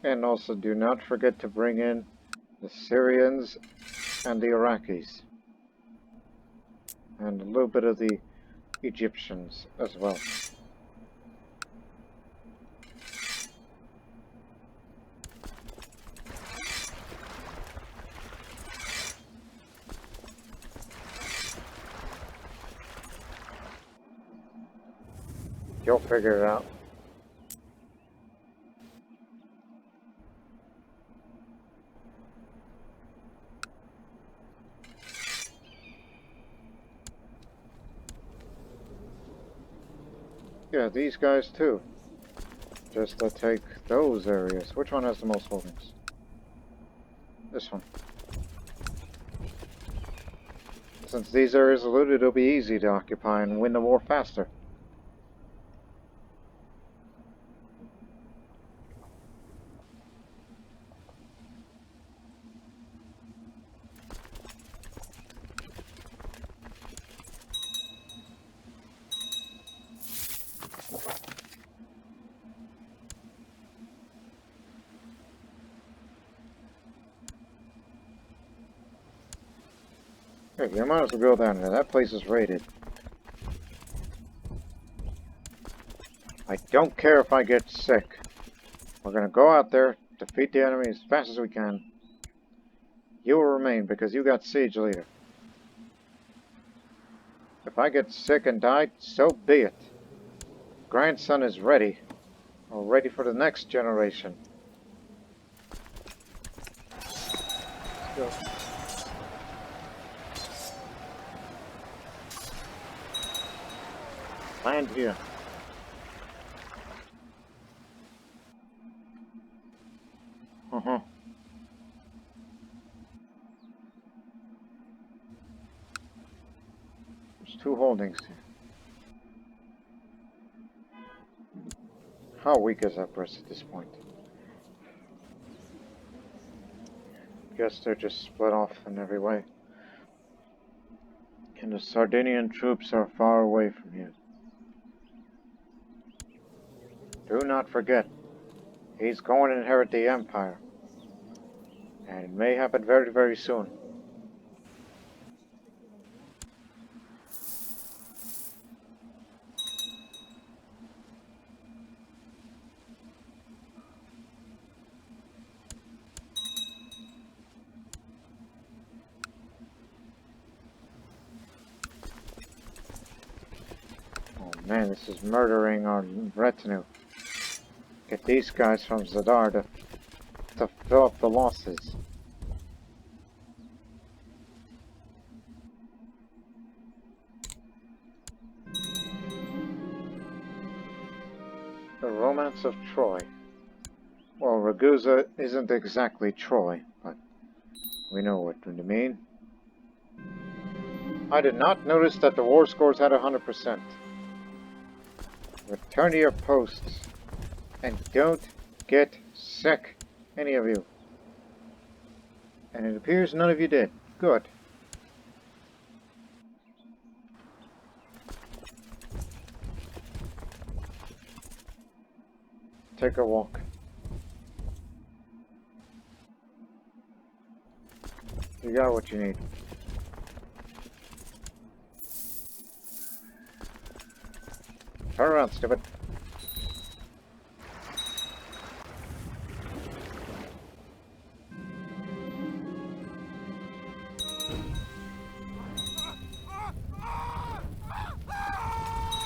And also do not forget to bring in the Syrians and the Iraqis. And a little bit of the Egyptians as well. You'll figure it out. Yeah, these guys too. Just to take those areas. Which one has the most holdings? This one. Since these areas are looted, it'll be easy to occupy and win the war faster. Hey, you might as well go down there. That place is raided. I don't care if I get sick. We're gonna go out there, defeat the enemy as fast as we can. You will remain because you got siege leader. If I get sick and die, so be it. Grandson is ready. Or ready for the next generation. Let's go. Land here. Uh-huh. There's 2 holdings here. How weak is that press at this point? Guess they're just split off in every way. And the Sardinian troops are far away from you. Do not forget, he's going to inherit the empire. And it may happen very, very soon. Oh man, this is murdering our retinue. Get these guys from Zadar to fill up the losses. The Romance of Troy. Well, Ragusa isn't exactly Troy, but we know what you mean. I did not notice that the war scores had 100%. Return to your posts. And don't get sick, any of you. And it appears none of you did. Good. Take a walk. You got what you need. Turn around, stupid.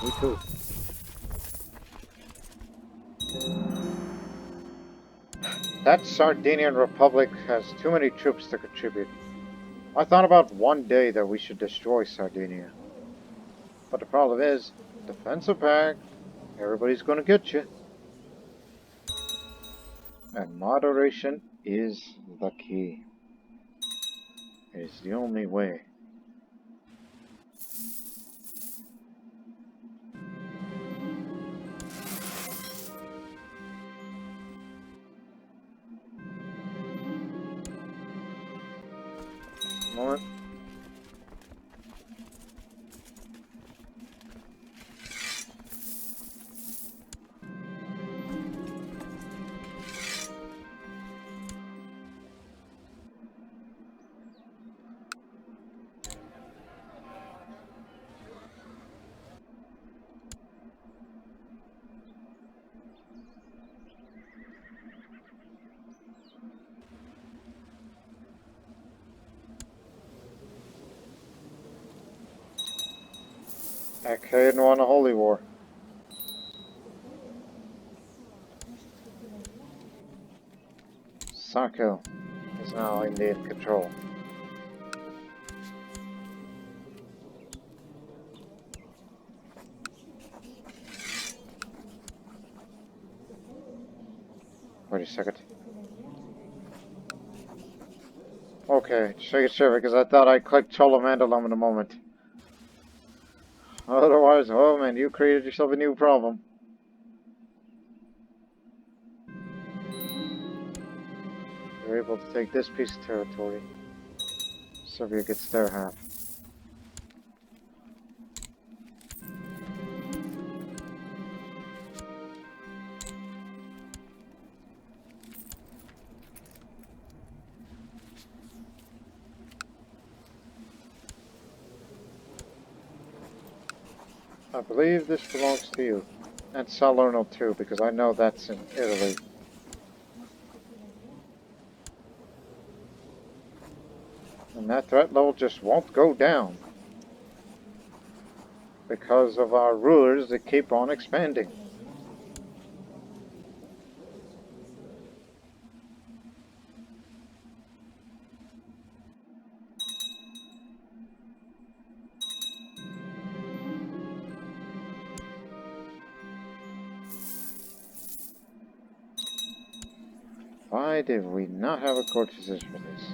Me too. That Sardinian Republic has too many troops to contribute. I thought about one day that we should destroy Sardinia. But the problem is, defensive pact, everybody's gonna get you. And moderation is the key. It is the only way. Moment. CK didn't want a holy war. Sarko is now in control. Wait a second. Okay, shake it sure, because I thought I clicked Chola Mandalum in a moment. Otherwise, oh man, you created yourself a new problem. You're able to take this piece of territory. Serbia gets their half. I believe this belongs to you. And Salerno too, because I know that's in Italy. And that threat level just won't go down. Because of our rulers that keep on expanding. Why did we not have a court decision for this?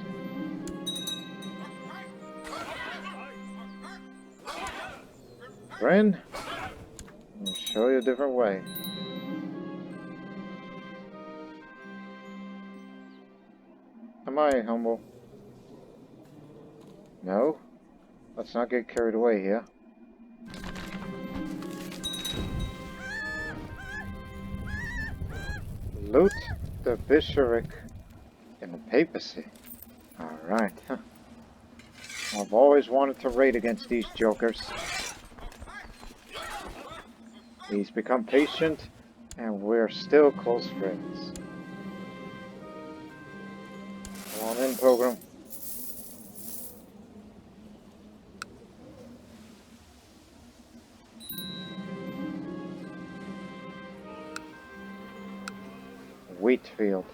Friend, I'll show you a different way. Am I humble? No. Let's not get carried away here. Loot the bishopric in the papacy. Alright. I've always wanted to raid against these jokers. He's become patient, and we're still close friends. Come on in, Pilgrim. Wheatfield.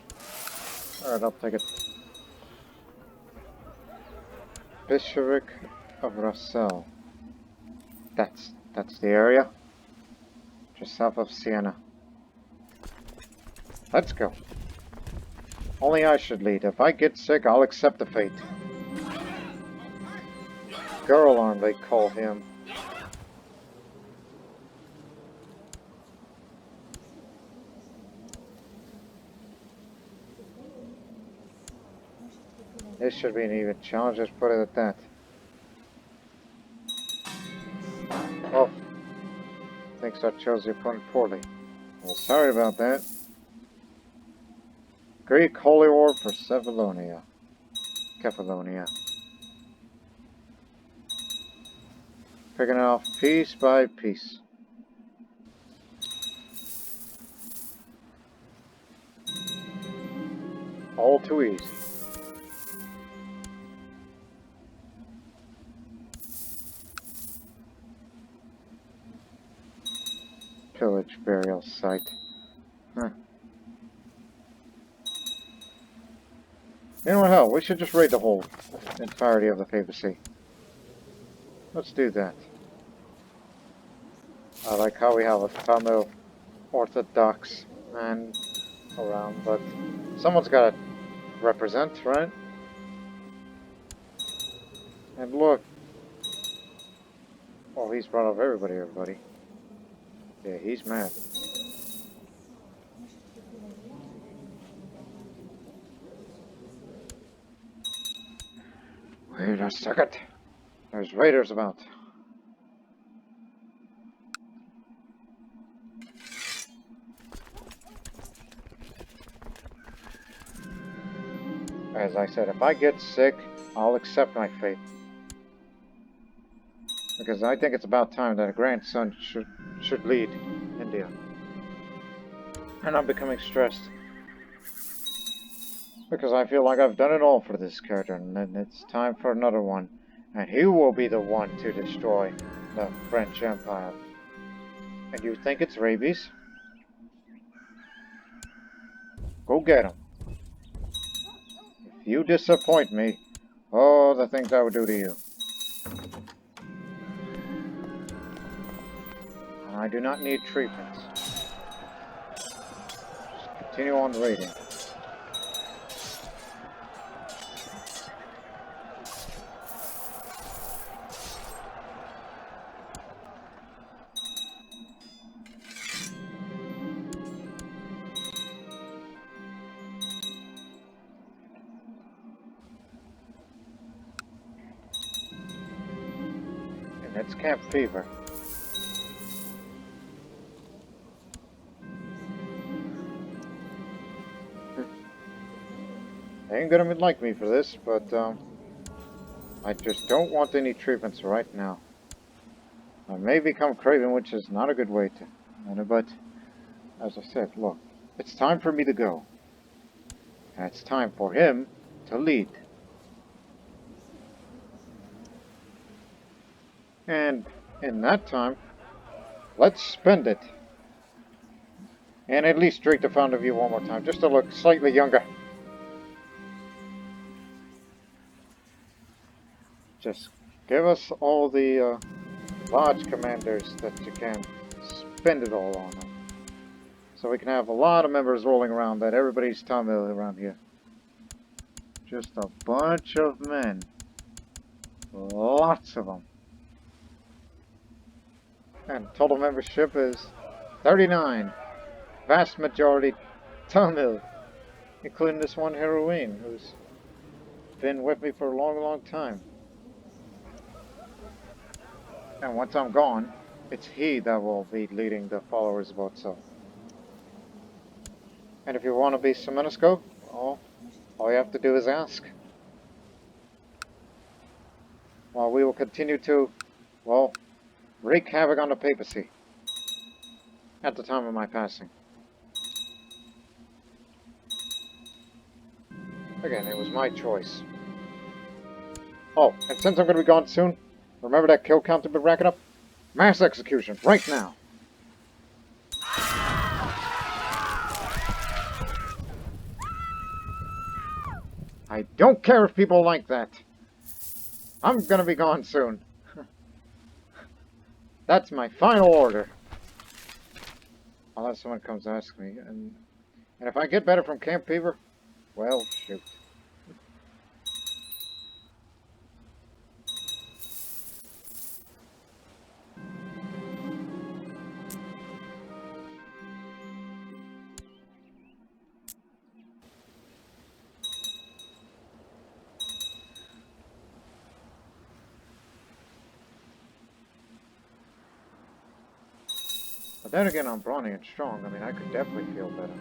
Alright, I'll take it. Bishopric of Rossell. That's the area. Just south of Siena. Let's go. Only I should lead. If I get sick, I'll accept the fate. Girl arm, they call him. This should be an even challenge, let's put it at that. Oh. Thinks I chose the opponent poorly. Well, sorry about that. Greek Holy War for Cephalonia. Cephalonia. Picking it off piece by piece. All too easy. Pillage burial site. Huh. You know what, hell, we should just raid the whole entirety of the papacy. Let's do that. I like how we have a Tamil Orthodox man around, but someone's got to represent, right? And look. Oh, he's brought up everybody. Yeah, he's mad. Wait a second. There's raiders about. As I said, if I get sick, I'll accept my fate. Because I think it's about time that a grandson should lead India. And I'm becoming stressed. Because I feel like I've done it all for this character, and then it's time for another one. And he will be the one to destroy the French Empire. And you think it's rabies? Go get him. If you disappoint me, oh, the things I would do to you. And I do not need treatments. continue on raiding. And it's Camp Fever. They ain't gonna like me for this, but I just don't want any treatments right now. I may become craven, which is not a good way to, but as I said, look, it's time for me to go. And it's time for him to lead. And in that time, let's spend it. And at least drink the Fountain of Youth one more time, just to look slightly younger. Just give us all the lodge commanders that you can. Spend it all on them. So we can have a lot of members rolling around that everybody's Tamil around here. Just a bunch of men. Lots of them. And total membership is 39. Vast majority Tamil. Including this one heroine who's been with me for a long, long time. And once I'm gone, it's he that will be leading the followers of Otso. And if you want to be Semenisco, well, all you have to do is ask. Well, we will continue to, well, wreak havoc on the papacy at the time of my passing. Again, it was my choice. Oh, and since I'm going to be gone soon, remember that kill count I've been racking up? Mass execution, right now! I don't care if people like that. I'm going to be gone soon. That's my final order. Unless someone comes to ask me. And if I get better from Camp Fever, well, shoot. But then again, I'm brawny and strong. I mean, I could definitely feel better.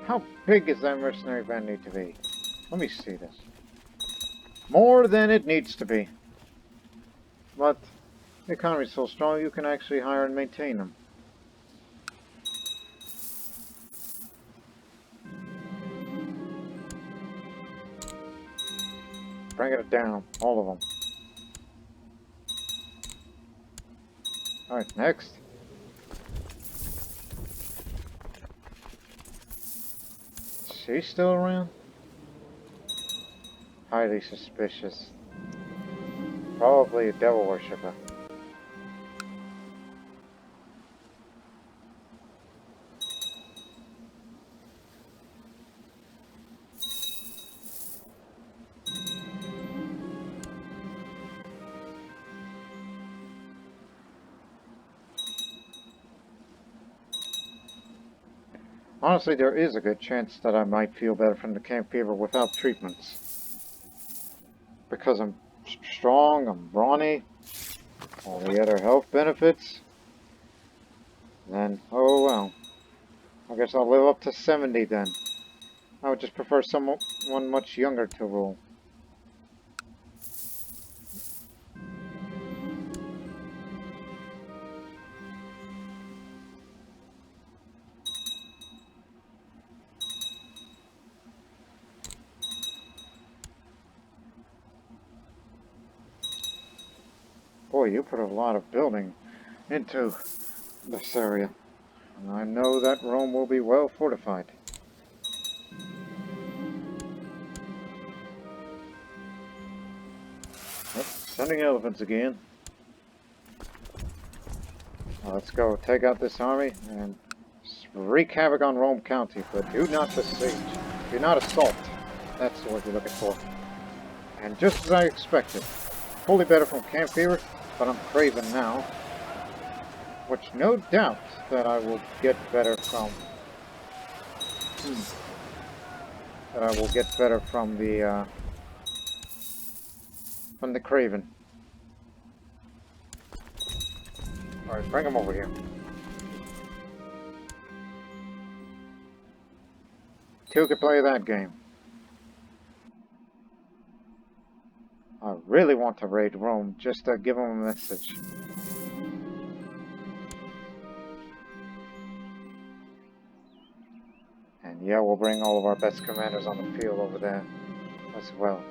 How big does that mercenary band need to be? Let me see this. More than it needs to be. But the economy's so strong, you can actually hire and maintain them. Bring it down, all of them. Alright, next. She's still around? Highly suspicious. Probably a devil worshipper. Honestly, there is a good chance that I might feel better from the camp fever without treatments. Because I'm strong, I'm brawny, all the other health benefits. Then, oh well. I guess I'll live up to 70 then. I would just prefer someone much younger to rule. Boy, you put a lot of building into this area. And I know that Rome will be well fortified. Yep, sending elephants again. Now let's go take out this army and Wreak havoc on Rome County, but do not besiege. Do not assault. That's the word you're looking for. And just as I expected, fully better from camp fever, but I'm craven now. Which no doubt that I will get better from. That I will get better from the craven. Alright, bring him over here. Two could play that game. I really want to raid Rome, just to give them a message. And yeah, we'll bring all of our best commanders on the field over there as well.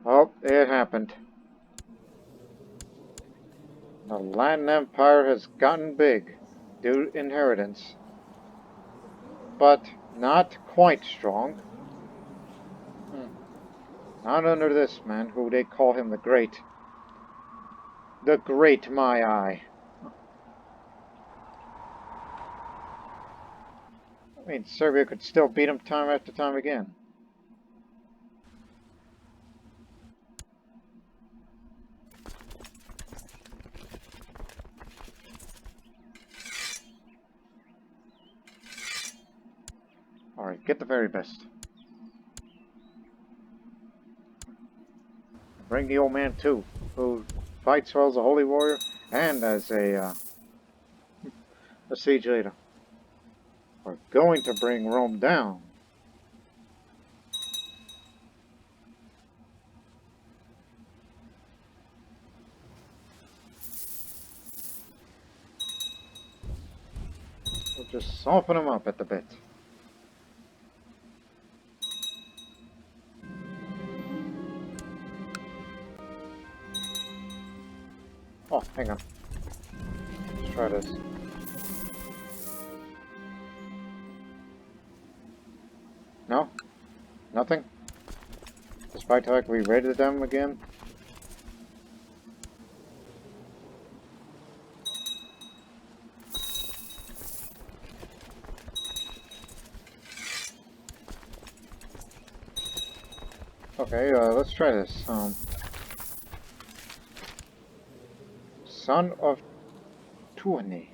Oh, it happened. The Latin Empire has gotten big due to inheritance, but not quite strong. Not under this man, who they call him the Great. The Great My Eye. I mean, Serbia could still beat him time after time again. Alright, get the very best. Bring the old man too, who fights well as a holy warrior and as a siege leader. We're going to bring Rome down. We'll just soften them up at the bit. Oh, hang on. Let's try this. No? Nothing? Despite the fact we raided them again? Okay, let's try this. Son of Tuani.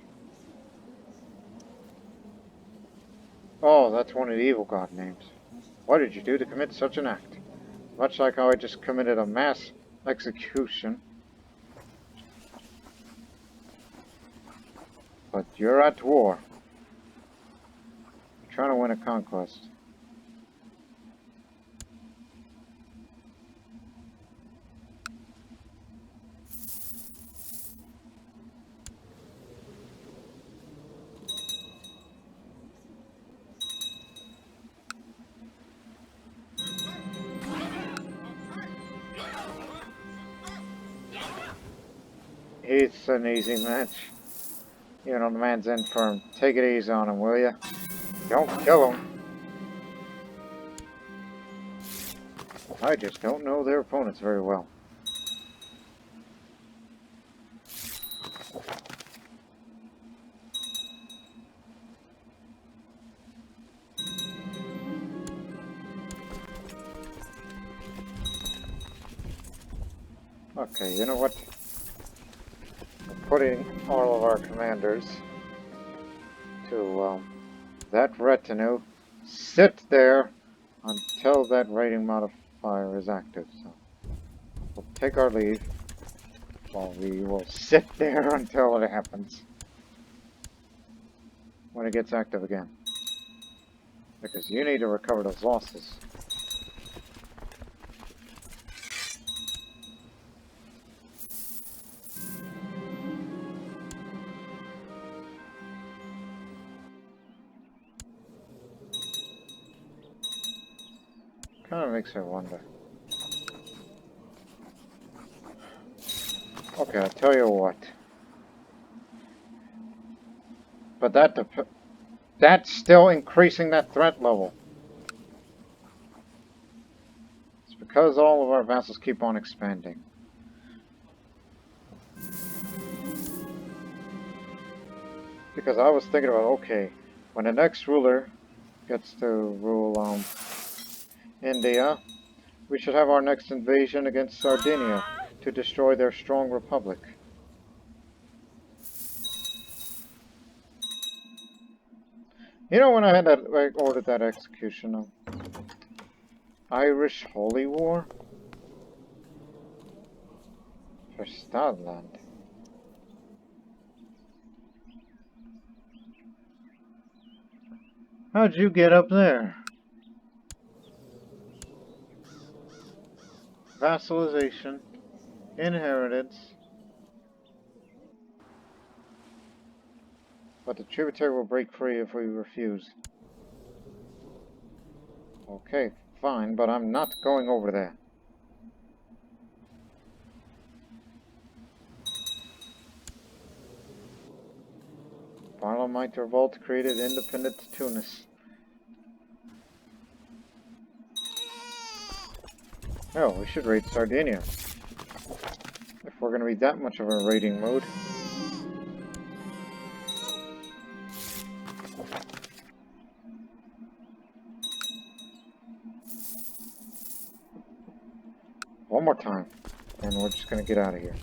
Oh, that's one of the evil god names. What did you do to commit such an act? Much like how I just committed a mass execution. But you're at war. You're trying to win a conquest. It's an easy match. Even on the man's infirm. Take it easy on him, will ya? Don't kill him. I just don't know their opponents very well. Okay, you know what? We're putting all of our commanders to that retinue. Sit there until that rating modifier is active. So we'll take our leave while we will sit there until it happens. When it gets active again. Because you need to recover those losses. Kind of makes me wonder. Okay, I'll tell you what. But that's still increasing that threat level. It's because all of our vassals keep on expanding. Because I was thinking about, okay, when the next ruler gets to rule India, we should have our next invasion against Sardinia to destroy their strong republic. You know, when I had that, I ordered that execution of Irish Holy War for Stadland. How'd you get up there? Vassalization, inheritance, but the tributary will break free if we refuse. Okay, fine, but I'm not going over there. Parliament revolt created independent Tunis. Oh, we should raid Sardinia. If we're going to be that much of a raiding mode. One more time, and we're just going to get out of here.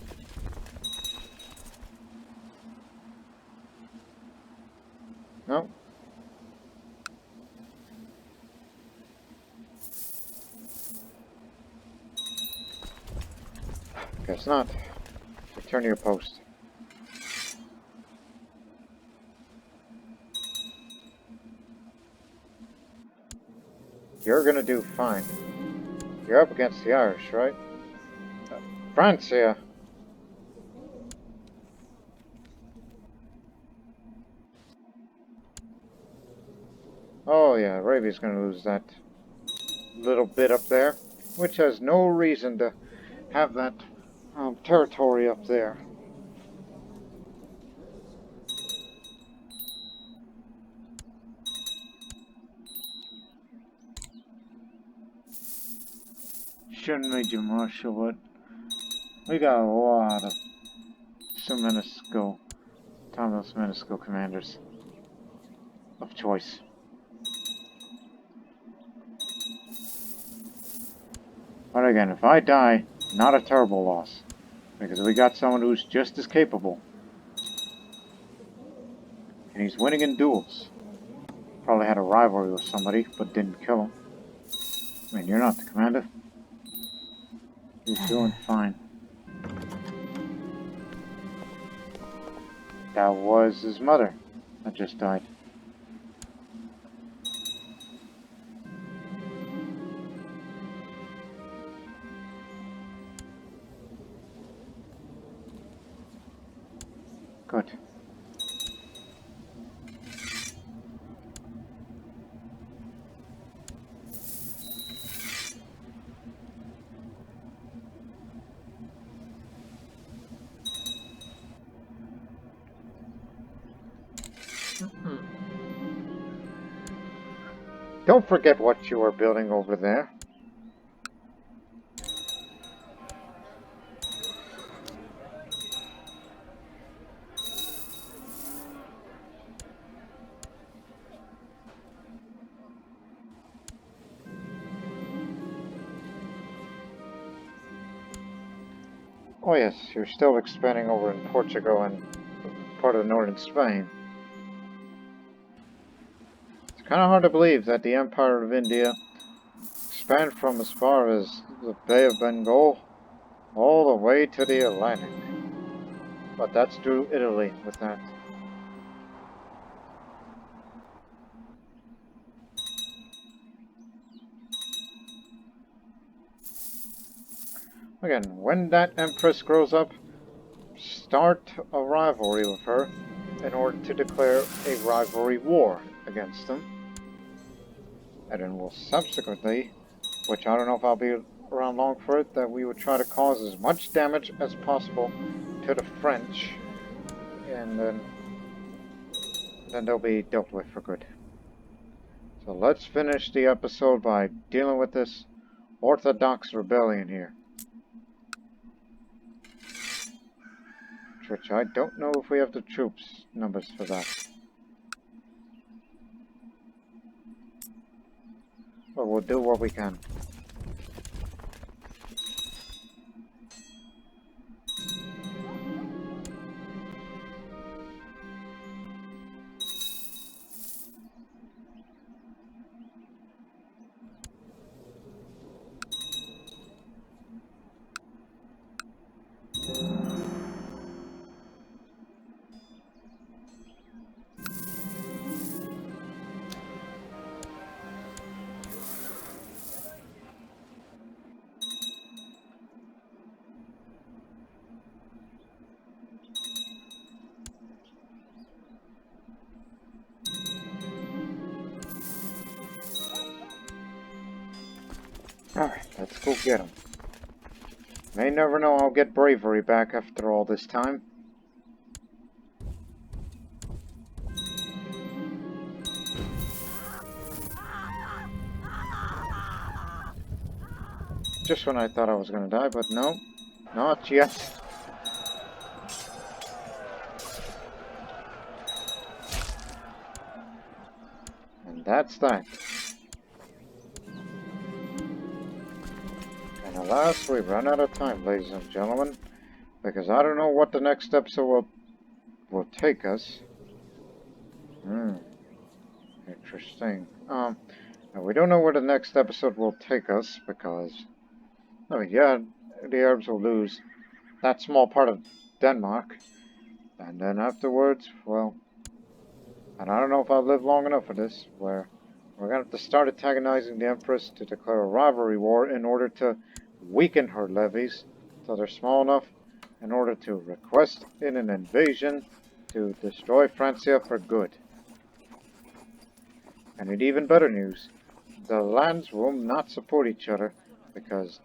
No. Guess not. Return to your post. You're gonna do fine. You're up against the Irish, right? Francia! Oh yeah, Arabia's gonna lose that little bit up there, which has no reason to have that territory up there. Shouldn't made you marshal, but we got a lot of Thomas Minisco commanders of choice. But again, if I die, not a terrible loss, because we got someone who's just as capable. And he's winning in duels. Probably had a rivalry with somebody, but didn't kill him. I mean, you're not the commander. You're doing fine. That was his mother that just died. Good. Don't forget what you are building over there. Oh yes, you're still expanding over in Portugal and part of northern Spain. It's kind of hard to believe that the Empire of India expanded from as far as the Bay of Bengal all the way to the Atlantic. But that's through Italy with that. Again, when that Empress grows up, start a rivalry with her in order to declare a rivalry war against them. And then we'll subsequently, which I don't know if I'll be around long for it, that we would try to cause as much damage as possible to the French, and then then they'll be dealt with for good. So let's finish the episode by dealing with this Orthodox rebellion here. Which I don't know if we have the troops numbers for that. But we'll do what we can. Alright, let's go get him. May never know I'll get bravery back after all this time. Just when I thought I was gonna die, but no. Not yet. And that's that. And alas, we've run out of time, ladies and gentlemen. Because I don't know what the next episode will take us. Interesting. And we don't know where the next episode will take us because, I mean, yeah, the Arabs will lose that small part of Denmark, and then afterwards, well, and I don't know if I'll live long enough for this, where we're gonna have to start antagonizing the Empress to declare a rivalry war in order to weaken her levies so they're small enough in order to request in an invasion to destroy Francia for good. And in even better news, the lands will not support each other because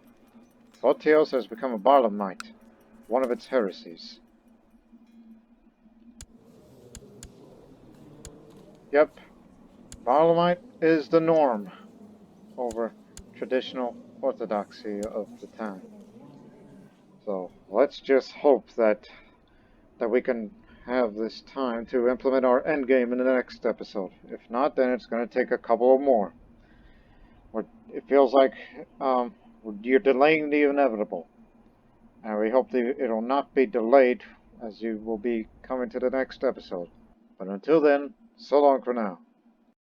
Photios has become a Barlamite, one of its heresies. Yep, Barlamite is the norm over traditional orthodoxy of the time. So let's just hope that we can have this time to implement our endgame in the next episode. If not, then it's going to take a couple more. It feels like you're delaying the inevitable. And we hope that it'll not be delayed as you will be coming to the next episode. But until then, so long for now.